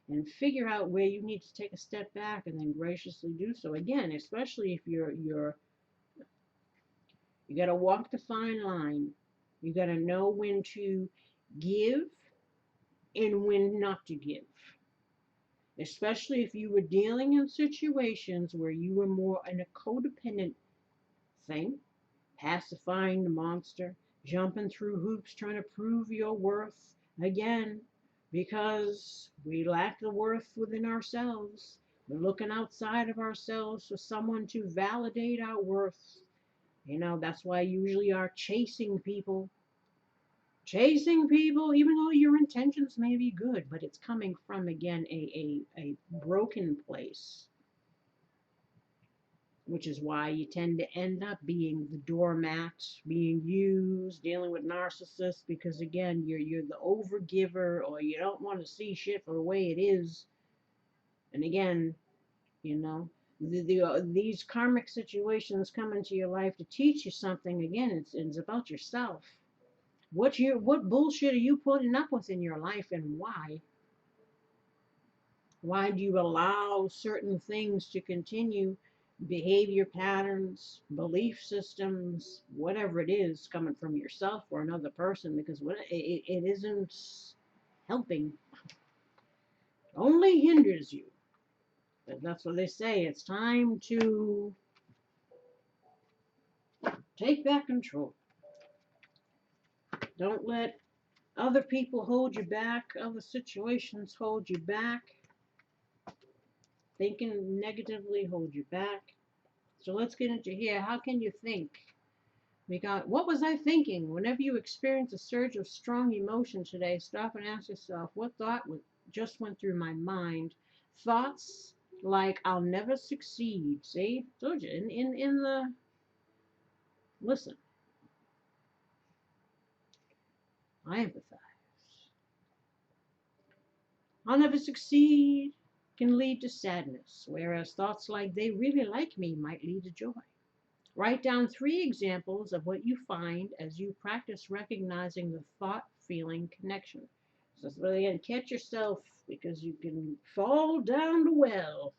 and figure out where you need to take a step back and then graciously do so. Again, especially if you got to walk the fine line. You got to know when to give and when not to give. Especially if you were dealing in situations where you were more in a codependent thing, pacifying the monster, jumping through hoops, trying to prove your worth again, because we lack the worth within ourselves. We're looking outside of ourselves for someone to validate our worth. That's why you usually are chasing people, even though your intentions may be good, but it's coming from, again, a broken place, which is why you tend to end up being the doormat, being used, dealing with narcissists, because, again, you're the overgiver, or you don't want to see shit for the way it is. And again, these karmic situations come into your life to teach you something. Again, it's about yourself. What bullshit are you putting up with in your life, and why? Why do you allow certain things to continue? Behavior patterns, belief systems, whatever it is, coming from yourself or another person, because it isn't helping. It only hinders you. But that's what they say. It's time to take back control. Don't let other people hold you back, other situations hold you back. Thinking negatively hold you back. So let's get into here. How can you think? We got, what was I thinking? Whenever you experience a surge of strong emotion today, stop and ask yourself, what thought just went through my mind? Thoughts like, I'll never succeed. See? Told you. In the, listen. I empathize. I'll never succeed can lead to sadness, whereas thoughts like, they really like me, might lead to joy. Write down 3 examples of what you find as you practice recognizing the thought-feeling connection. So really, again, catch yourself, because you can fall down the well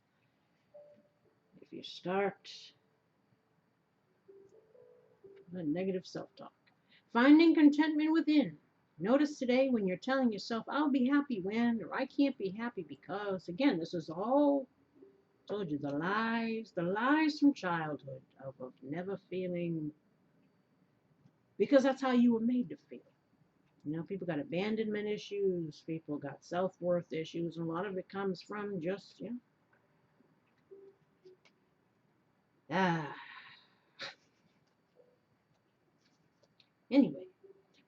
if you start a negative self-talk. Finding contentment within. Notice today when you're telling yourself, I'll be happy when, or I can't be happy because. Again, this is all, told you, the lies from childhood of never feeling, because that's how you were made to feel. People got abandonment issues, people got self-worth issues, and a lot of it comes from just, Anyway,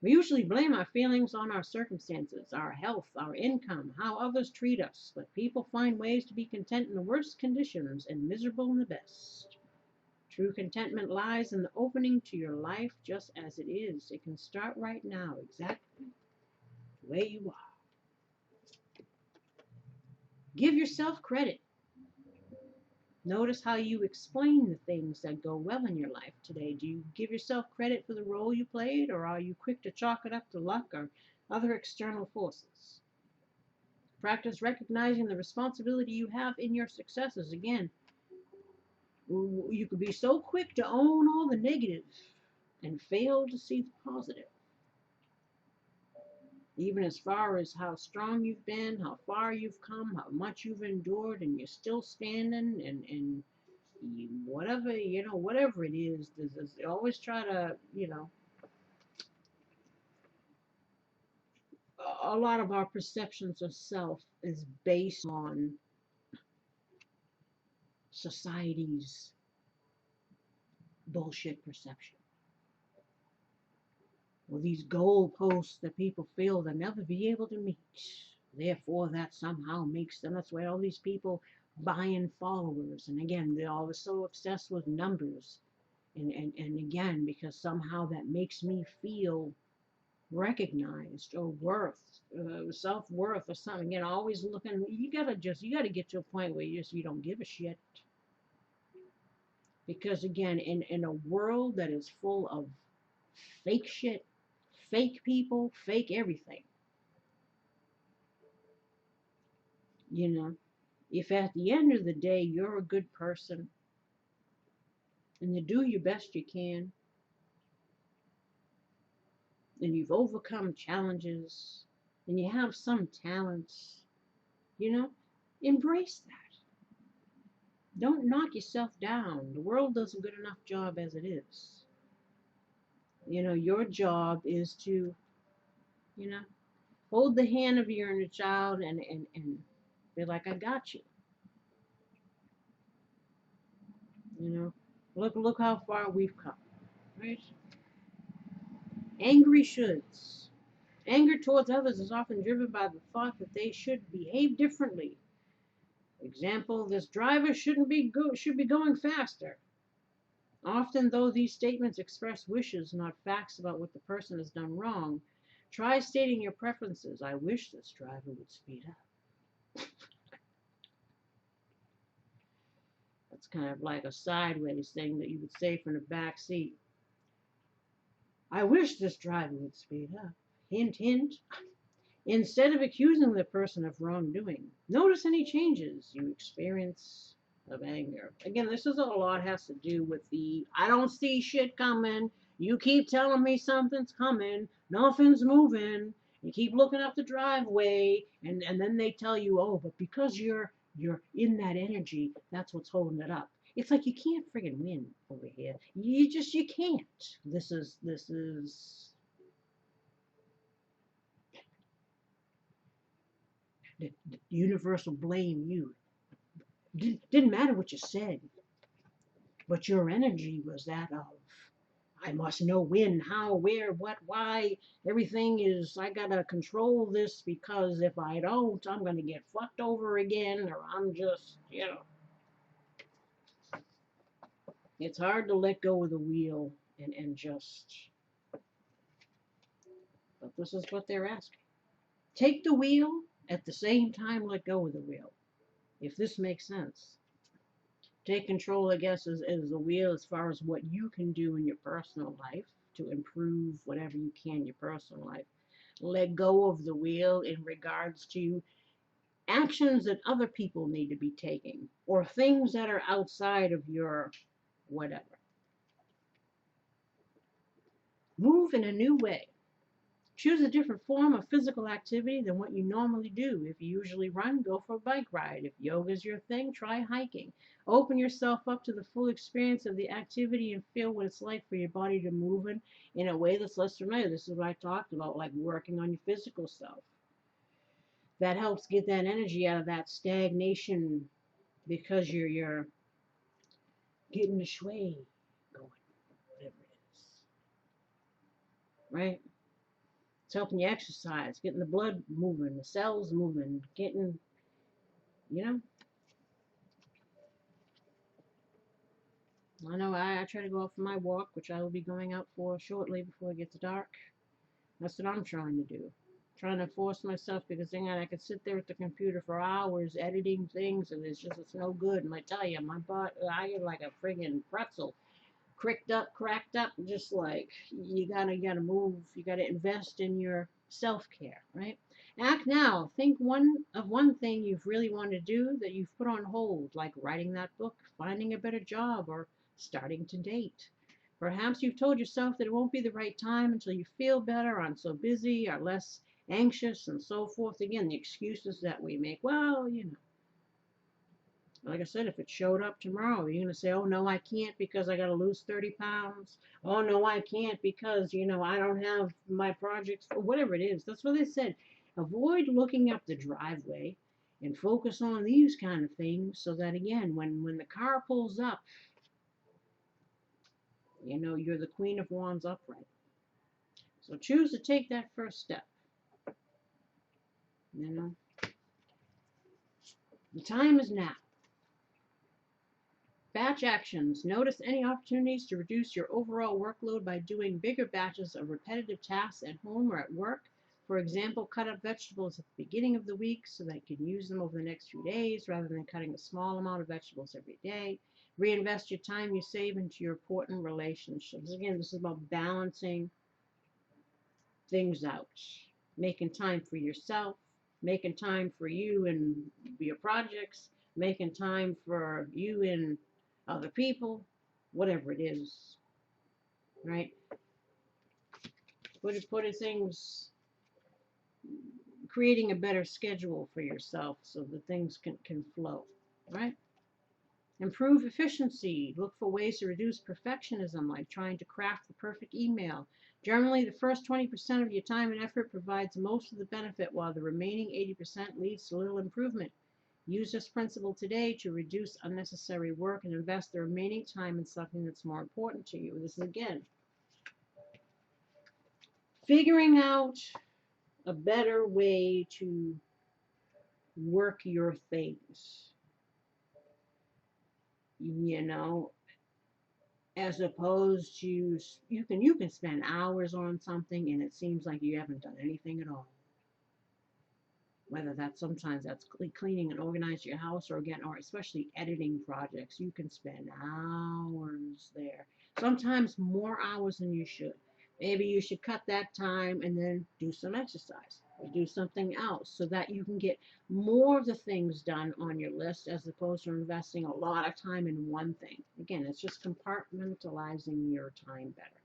we usually blame our feelings on our circumstances, our health, our income, how others treat us, but people find ways to be content in the worst conditions and miserable in the best. True contentment lies in the opening to your life just as it is. It can start right now, exactly the way you are. Give yourself credit. Notice how you explain the things that go well in your life today. Do you give yourself credit for the role you played, or are you quick to chalk it up to luck or other external forces? Practice recognizing the responsibility you have in your successes. Again, you could be so quick to own all the negative and fail to see the positive. Even as far as how strong you've been, how far you've come, how much you've endured, and you're still standing, and whatever, whatever it is, always try to, a lot of our perceptions of self is based on society's bullshit perception. Well, these goalposts that people feel they'll never be able to meet. Therefore, that somehow makes them, that's why all these people buying followers. And again, they're always so obsessed with numbers. And again, because somehow that makes me feel recognized or self-worth or something. Again, always looking, you gotta get to a point where you don't give a shit. Because again, in a world that is full of fake shit, fake people, fake everything, if at the end of the day you're a good person and you do your best you can and you've overcome challenges and you have some talents, embrace that. Don't knock yourself down. The world does a good enough job as it is. Your job is to, hold the hand of your inner child and be like, I got you. Look how far we've come, right? Angry shoulds. Anger towards others is often driven by the thought that they should behave differently. Example, this driver should be going faster. Often, though, these statements express wishes, not facts about what the person has done wrong. Try stating your preferences. I wish this driver would speed up. That's kind of like a sideways thing that you would say from the back seat. I wish this driver would speed up. Hint, hint. Instead of accusing the person of wrongdoing, notice any changes you experience of anger. Again, this is a lot has to do with the I don't see shit coming. You keep telling me something's coming. Nothing's moving. You keep looking up the driveway, and then they tell you, oh, but because you're in that energy, that's what's holding it up. It's like you can't friggin' win over here. You can't. This is the universe will blame you. Didn't matter what you said, but your energy was that of, I must know when, how, where, what, why. Everything is, I gotta control this because if I don't, I'm gonna get fucked over again, or I'm just, It's hard to let go of the wheel and just, but this is what they're asking. Take the wheel, at the same time let go of the wheel. If this makes sense. Take control, I guess, is the wheel as far as what you can do in your personal life to improve whatever you can in your personal life. Let go of the wheel in regards to actions that other people need to be taking or things that are outside of your whatever. Move in a new way. Choose a different form of physical activity than what you normally do. If you usually run, go for a bike ride. If yoga is your thing, try hiking. Open yourself up to the full experience of the activity and feel what it's like for your body to move in a way that's less familiar. This is what I talked about, like working on your physical self. That helps get that energy out of that stagnation because you're getting the shui going, whatever it is. Right? It's helping you exercise, getting the blood moving, the cells moving, getting, I know I try to go out for my walk, which I will be going out for shortly before it gets dark. That's what I'm trying to do. trying to force myself, because then I could sit there at the computer for hours editing things, and it's no good. And I tell you, my butt, I get like a friggin' pretzel, cracked up, just like you gotta move, you gotta invest in your self-care, right? Act now. Think one thing you've really wanted to do that you've put on hold, like writing that book, finding a better job, or starting to date. Perhaps you've told yourself that it won't be the right time until you feel better, I'm so busy, or less anxious, and so forth. Again, the excuses that we make. Well, like I said, if it showed up tomorrow, you're going to say, oh, no, I can't because I got to lose 30 pounds. Oh, no, I can't because, I don't have my projects, or whatever it is. That's what they said. Avoid looking up the driveway and focus on these kind of things so that, again, when the car pulls up, you're the Queen of Wands upright. So choose to take that first step. The time is now. Batch actions. Notice any opportunities to reduce your overall workload by doing bigger batches of repetitive tasks at home or at work. For example, cut up vegetables at the beginning of the week so that you can use them over the next few days rather than cutting a small amount of vegetables every day. Reinvest your time you save into your important relationships. Again, this is about balancing things out, making time for yourself, making time for you and your projects, making time for you and other people, whatever it is, right? Put things, creating a better schedule for yourself so that things can flow, right? Improve efficiency. Look for ways to reduce perfectionism, like trying to craft the perfect email. Generally, the first 20% of your time and effort provides most of the benefit, while the remaining 80% leads to little improvement. Use this principle today to reduce unnecessary work and invest the remaining time in something that's more important to you. This is, again, figuring out a better way to work your things, as opposed to you can spend hours on something and it seems like you haven't done anything at all. Whether sometimes that's cleaning and organizing your house, or especially editing projects, you can spend hours there. Sometimes more hours than you should. Maybe you should cut that time and then do some exercise or do something else so that you can get more of the things done on your list, as opposed to investing a lot of time in one thing. Again, it's just compartmentalizing your time better.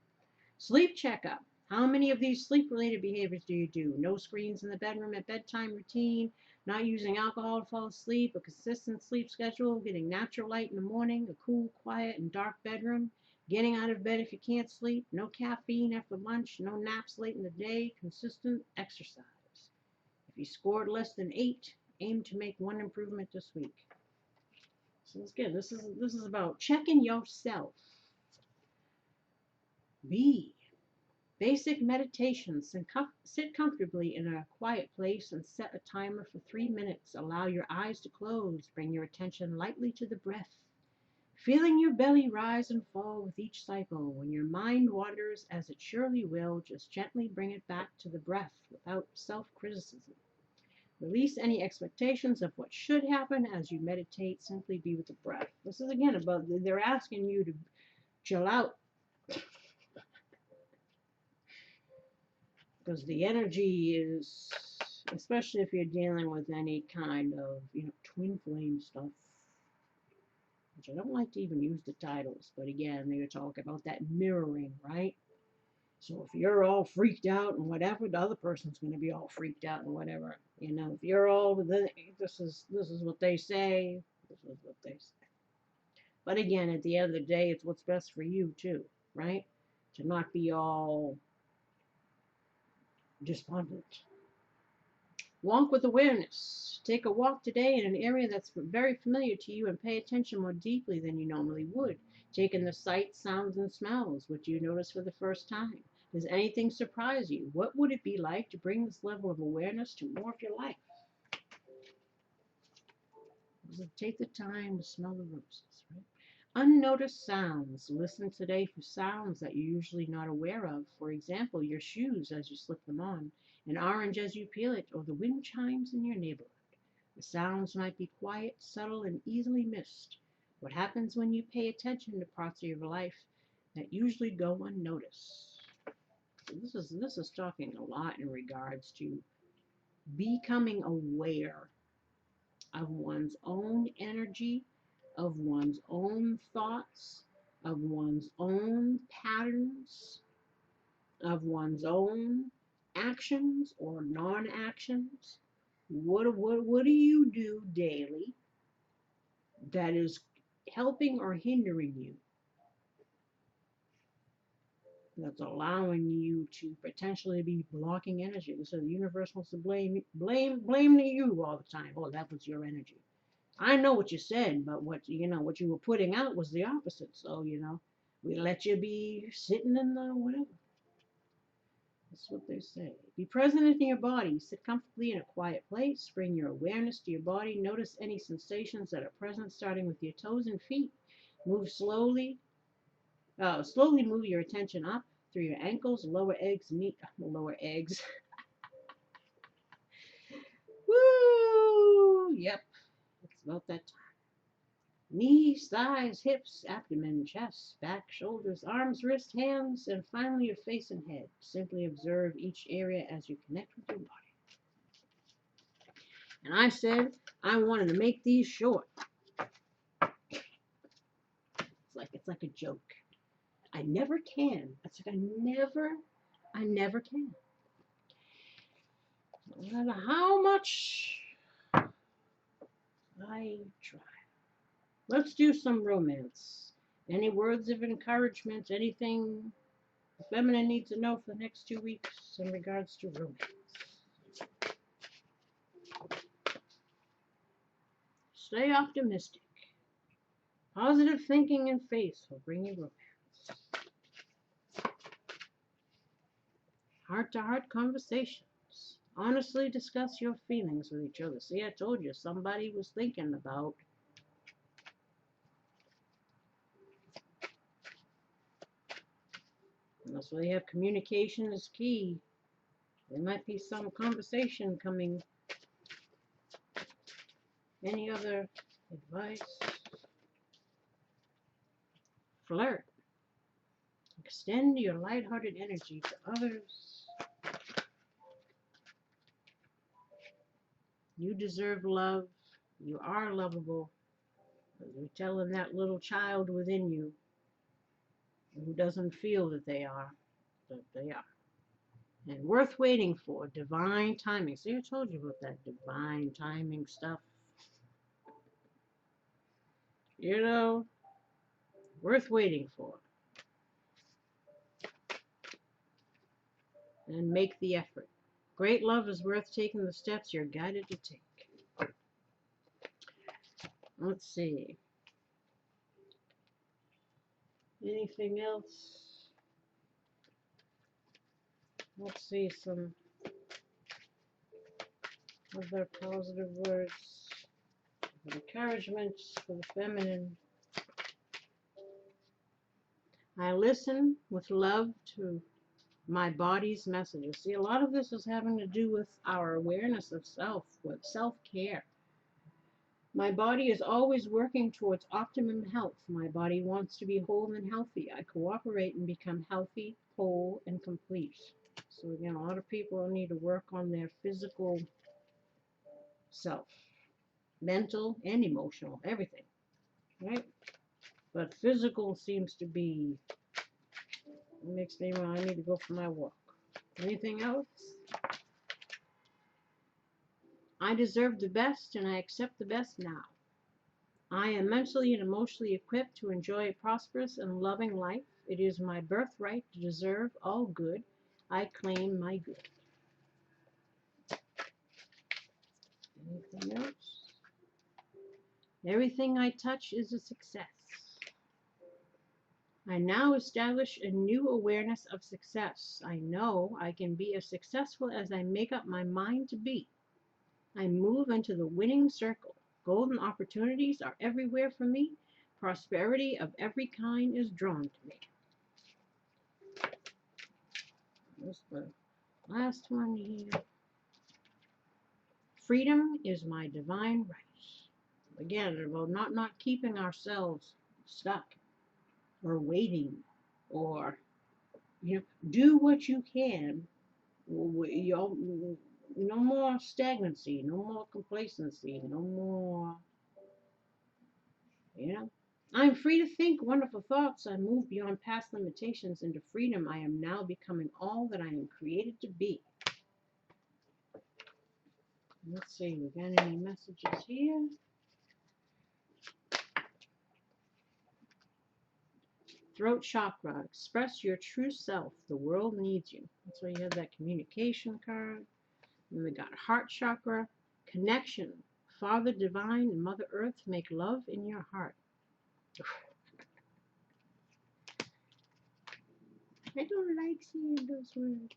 Sleep checkup. How many of these sleep-related behaviors do you do? No screens in the bedroom at bedtime routine, not using alcohol to fall asleep, a consistent sleep schedule, getting natural light in the morning, a cool, quiet, and dark bedroom, getting out of bed if you can't sleep, no caffeine after lunch, no naps late in the day, consistent exercise. If you scored less than 8, aim to make one improvement this week. So let's get this is about checking yourself. B. Basic meditation. Sit comfortably in a quiet place and set a timer for 3 minutes. Allow your eyes to close. Bring your attention lightly to the breath. Feeling your belly rise and fall with each cycle. When your mind wanders, as it surely will, just gently bring it back to the breath without self-criticism. Release any expectations of what should happen as you meditate. Simply be with the breath. This is, again, about, they're asking you to chill out. Because the energy is, especially if you're dealing with any kind of, twin flame stuff, which I don't like to even use the titles, but again, they're talking about that mirroring, right? So if you're all freaked out and whatever, the other person's going to be all freaked out and whatever. If you're all, this is what they say, this is what they say. But again, at the end of the day, it's what's best for you too, right? To not be all despondent. Walk with awareness. Take a walk today in an area that's very familiar to you and pay attention more deeply than you normally would. Take in the sights, sounds, and smells. What do you notice for the first time? Does anything surprise you? What would it be like to bring this level of awareness to more of your life? Take the time to smell the roses, right? Unnoticed sounds. Listen today for sounds that you're usually not aware of. For example, your shoes as you slip them on, an orange as you peel it, or the wind chimes in your neighborhood. The sounds might be quiet, subtle, and easily missed. What happens when you pay attention to parts of your life that usually go unnoticed? So this is talking a lot in regards to becoming aware of one's own energy, of one's own thoughts, of one's own patterns, of one's own actions or non-actions. What do you do daily that is helping or hindering you? That's allowing you to potentially be blocking energy. So the universe wants to blame you all the time. Oh, that was your energy. I know what you said, but what you were putting out was the opposite. So we let you be sitting in the whatever. That's what they say. Be present in your body. Sit comfortably in a quiet place. Bring your awareness to your body. Notice any sensations that are present, starting with your toes and feet. Move slowly. Slowly move your attention up through your ankles, lower eggs. Woo! Yep, it's about that time. Knees, thighs, hips, abdomen, chest, back, shoulders, arms, wrists, hands, and finally your face and head. Simply observe each area as you connect with your body. And I said I wanted to make these short. It's like a joke. I never can. It's like I never can. No matter how much I try. Let's do some romance. Any words of encouragement, anything the feminine needs to know for the next 2 weeks in regards to romance? Stay optimistic. Positive thinking and faith will bring you romance. Heart-to-heart conversations. Honestly discuss your feelings with each other. See, I told you, somebody was thinking about and that's why they have communication is key. There might be some conversation coming. Any other advice? Flirt. Extend your lighthearted energy to others. You deserve love. You are lovable. You're telling that little child within you who doesn't feel that they are. And worth waiting for. Divine timing. See, I told you about that divine timing stuff. Worth waiting for. And make the effort. Great love is worth taking the steps you're guided to take. Let's see. Anything else? Let's see some other positive words of encouragement for the feminine. I listen with love to my body's messages. See, a lot of this is having to do with our awareness of self, with self-care. My body is always working towards optimum health. My body wants to be whole and healthy. I cooperate and become healthy, whole, and complete. So again, a lot of people need to work on their physical self, mental and emotional, everything, right? But physical seems to be, it makes me want, I need to go for my walk. Anything else? I deserve the best and I accept the best now. I am mentally and emotionally equipped to enjoy a prosperous and loving life. It is my birthright to deserve all good. I claim my good. Anything else? Everything I touch is a success. I now establish a new awareness of success. I know I can be as successful as I make up my mind to be. I move into the winning circle. Golden opportunities are everywhere for me. Prosperity of every kind is drawn to me. What's the last one here? Freedom is my divine right. Again, about not keeping ourselves stuck or waiting, or do what you can. No more stagnancy, no more complacency, no more. I'm free to think wonderful thoughts. I move beyond past limitations into freedom. I am now becoming all that I am created to be. Let's see, we got any messages here? Throat chakra. Express your true self. The world needs you. That's why you have that communication card. And we got heart chakra. Connection. Father Divine and Mother Earth make love in your heart. I don't like seeing those words.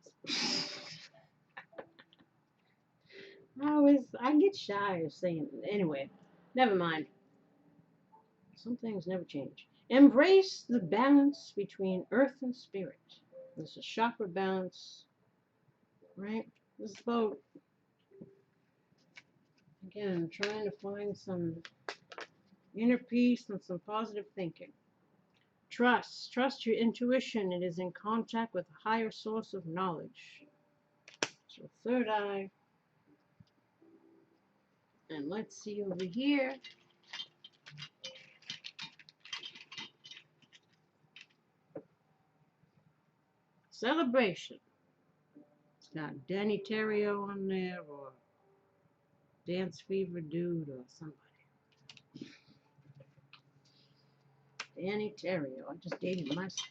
I get shy of saying it. Anyway, never mind. Some things never change. Embrace the balance between earth and spirit. This is chakra balance, right? This is about, again, trying to find some inner peace and some positive thinking. Trust your intuition. It is in contact with a higher source of knowledge. So third eye. And let's see over here. Celebration. It's got Danny Terrio on there, or Dance Fever Dude, or somebody. Danny Terrio. I just dated myself.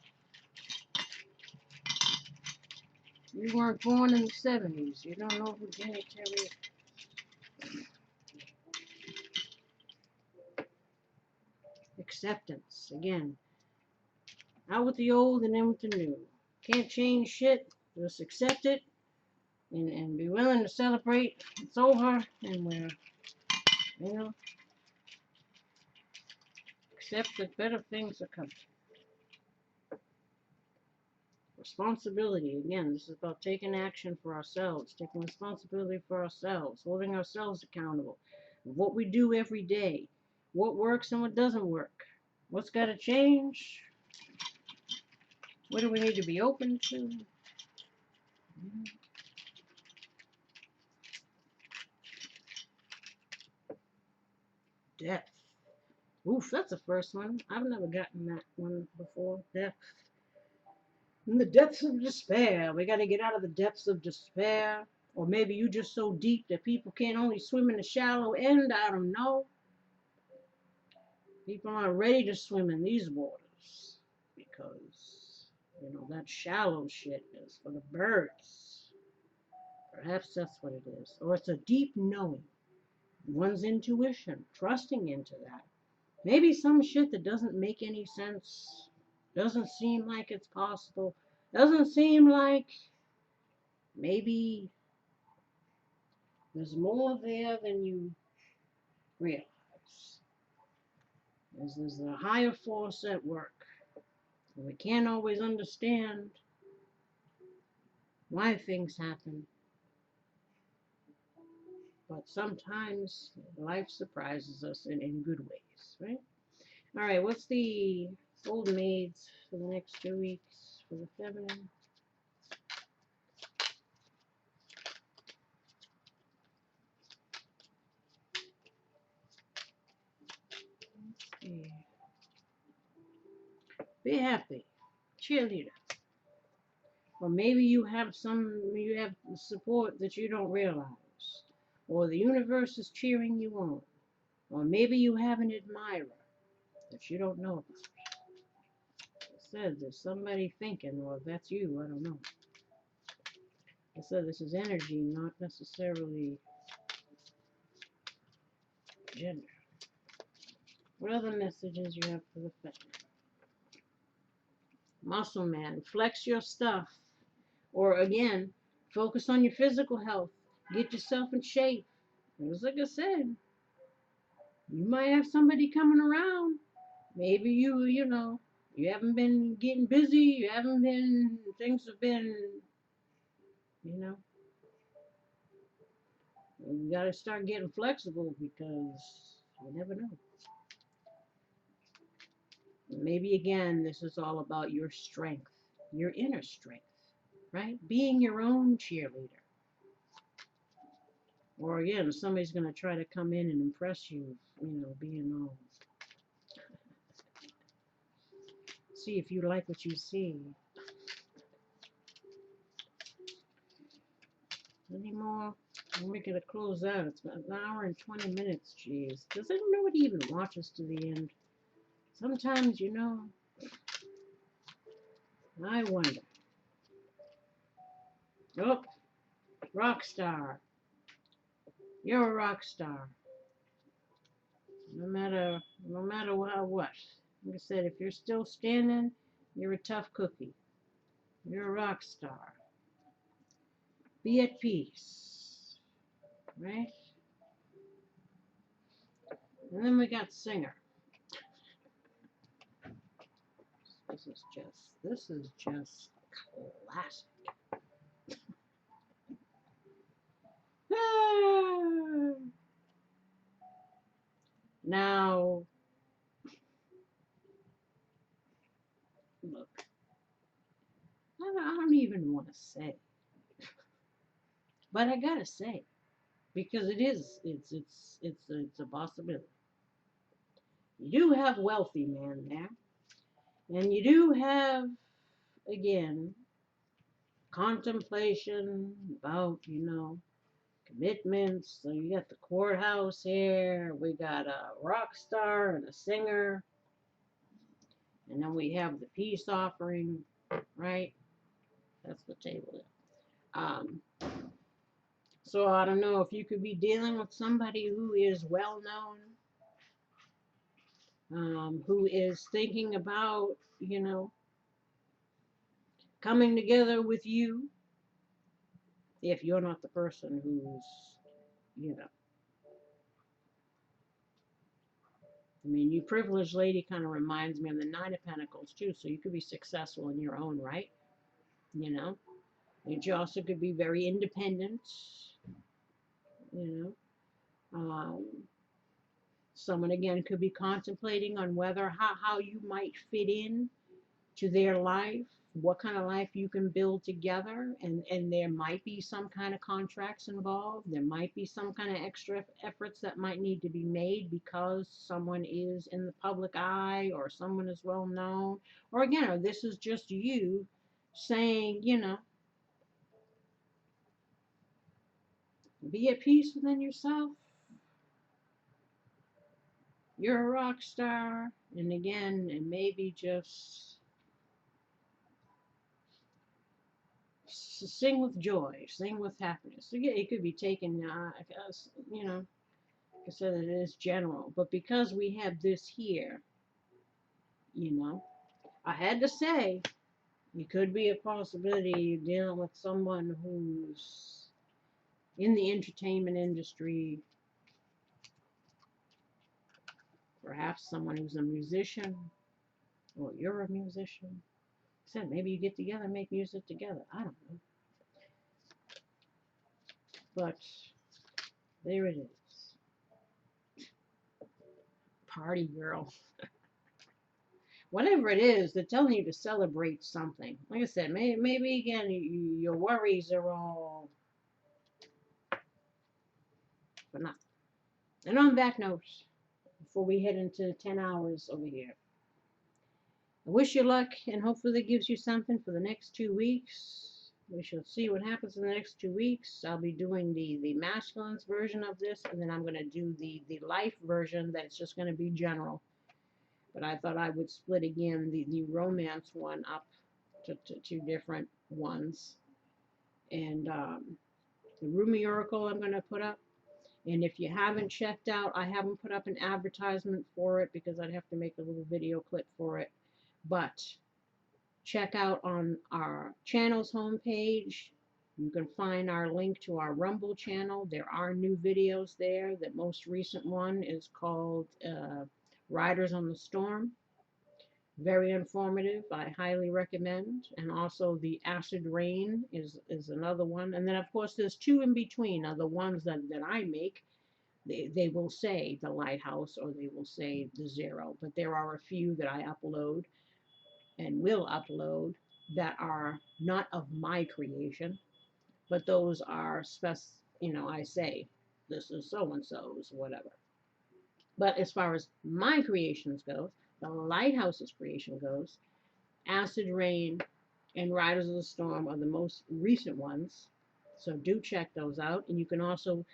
You weren't born in the 70s. You don't know who Danny Terrio is. Acceptance. Again, out with the old and in with the new. Can't change shit. Just accept it and be willing to celebrate. It's over, and we're, accept that better things are coming. Responsibility. Again, this is about taking action for ourselves, taking responsibility for ourselves, holding ourselves accountable. What we do every day, what works and what doesn't work, what's got to change, what do we need to be open to. Death. Oof, that's the first one. I've never gotten that one before. Death. In the depths of despair. We got to get out of the depths of despair. Or maybe you're just so deep that people can't only swim in the shallow end. I don't know. People aren't ready to swim in these waters. Because, that shallow shit is for the birds. Perhaps that's what it is. Or it's a deep knowing. One's intuition. Trusting into that. Maybe some shit that doesn't make any sense. Doesn't seem like it's possible. Doesn't seem like maybe there's more there than you realize. There's a higher force at work. And we can't always understand why things happen. But sometimes life surprises us in good ways, right? All right, what's the old maids for the next 2 weeks for the feminine? Let's see. Be happy. Cheerleader. Or maybe you have support that you don't realize. Or the universe is cheering you on. Or maybe you have an admirer that you don't know about. I said there's somebody thinking, or if that's you, I don't know. I said this is energy, not necessarily gender. What other messages you have for the feminine? Muscle man, flex your stuff. Or again, focus on your physical health. Get yourself in shape. It was like I said, you might have somebody coming around Maybe you know, you haven't been getting busy, you haven't been, things have been, you know, you got to start getting flexible because you never know. Maybe again, this is all about your strength, your inner strength, right? Being your own cheerleader. Or again, somebody's going to try to come in and impress you, you know, being all, see if you like what you see. Any more? I'm making it close out. It's about an hour and 20 minutes. Jeez. Does nobody even watch us to the end? Sometimes, you know, I wonder. Oh, rock star. You're a rock star. No matter what. Like I said, if you're still standing, you're a tough cookie. You're a rock star. Be at peace. Right? And then we got singer. This is just classic. Now, look, I don't even want to say, but I gotta say, because it's a possibility. You do have wealthy man there, and you do have, again, contemplation about, you know, commitments. So you got the courthouse here, we got a rock star and a singer, and then we have the peace offering, right? That's the table. So I don't know if you could be dealing with somebody who is well known, who is thinking about, you know, coming together with you if you're not the person who's, you know. I mean, you privileged lady kind of reminds me of the Nine of Pentacles too, so you could be successful in your own right, you know. And you also could be very independent, you know. Someone again could be contemplating on whether how you might fit in to their life, what kind of life you can build together, and there might be some kind of contracts involved. There might be some kind of extra efforts that might need to be made because someone is in the public eye or someone is well known. Or again, or this is just you saying, you know, be at peace within yourself. You're a rock star. And again, and maybe just sing with joy, sing with happiness. So yeah, it could be taken, you know, like I said, it is general. But because we have this here, you know, I had to say, it could be a possibility you're dealing with someone who's in the entertainment industry, perhaps someone who's a musician, or you're a musician. I said maybe you get together and make music together. I don't know. But there it is. Party girl. Whatever it is, they're telling you to celebrate something. Like I said, maybe again, your worries are all for nothing. And on that note, before we head into 10 hours over here, I wish you luck, and hopefully that gives you something for the next 2 weeks. We shall see what happens in the next 2 weeks. I'll be doing the masculine's version of this, and then I'm going to do the life version that's just going to be general. But I thought I would split again the romance one up to two different ones. And the Rumi Oracle I'm going to put up. And if you haven't checked out, I haven't put up an advertisement for it because I'd have to make a little video clip for it. But check out on our channel's homepage. You can find our link to our Rumble channel. There are new videos there. The most recent one is called Riders on the Storm. Very informative. I highly recommend. And also the Acid Rain is another one. And then of course there's two in between are the ones that I make. They will say the Lighthouse or they will say the Zero. But there are a few that I upload and will upload that are not of my creation, but those are I say this is so and so's, whatever. But as far as my creations goes, the Lighthouse's creation goes, Acid Rain and Riders of the Storm are the most recent ones. So do check those out. And you can also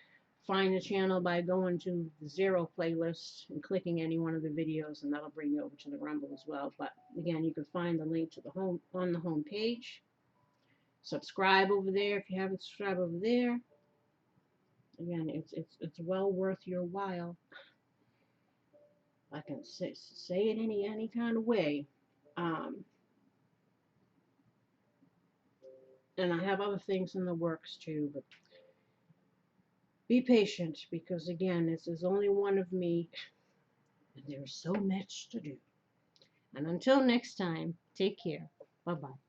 find the channel by going to the Zero playlist and clicking any one of the videos, and that'll bring you over to the Rumble as well. But again, you can find the link to the home on the home page. Subscribe over there if you haven't subscribed over there. Again, it's well worth your while. I can say it any kind of way. And I have other things in the works too, but be patient because again, this is only one of me, and there's so much to do. And until next time, take care. Bye bye.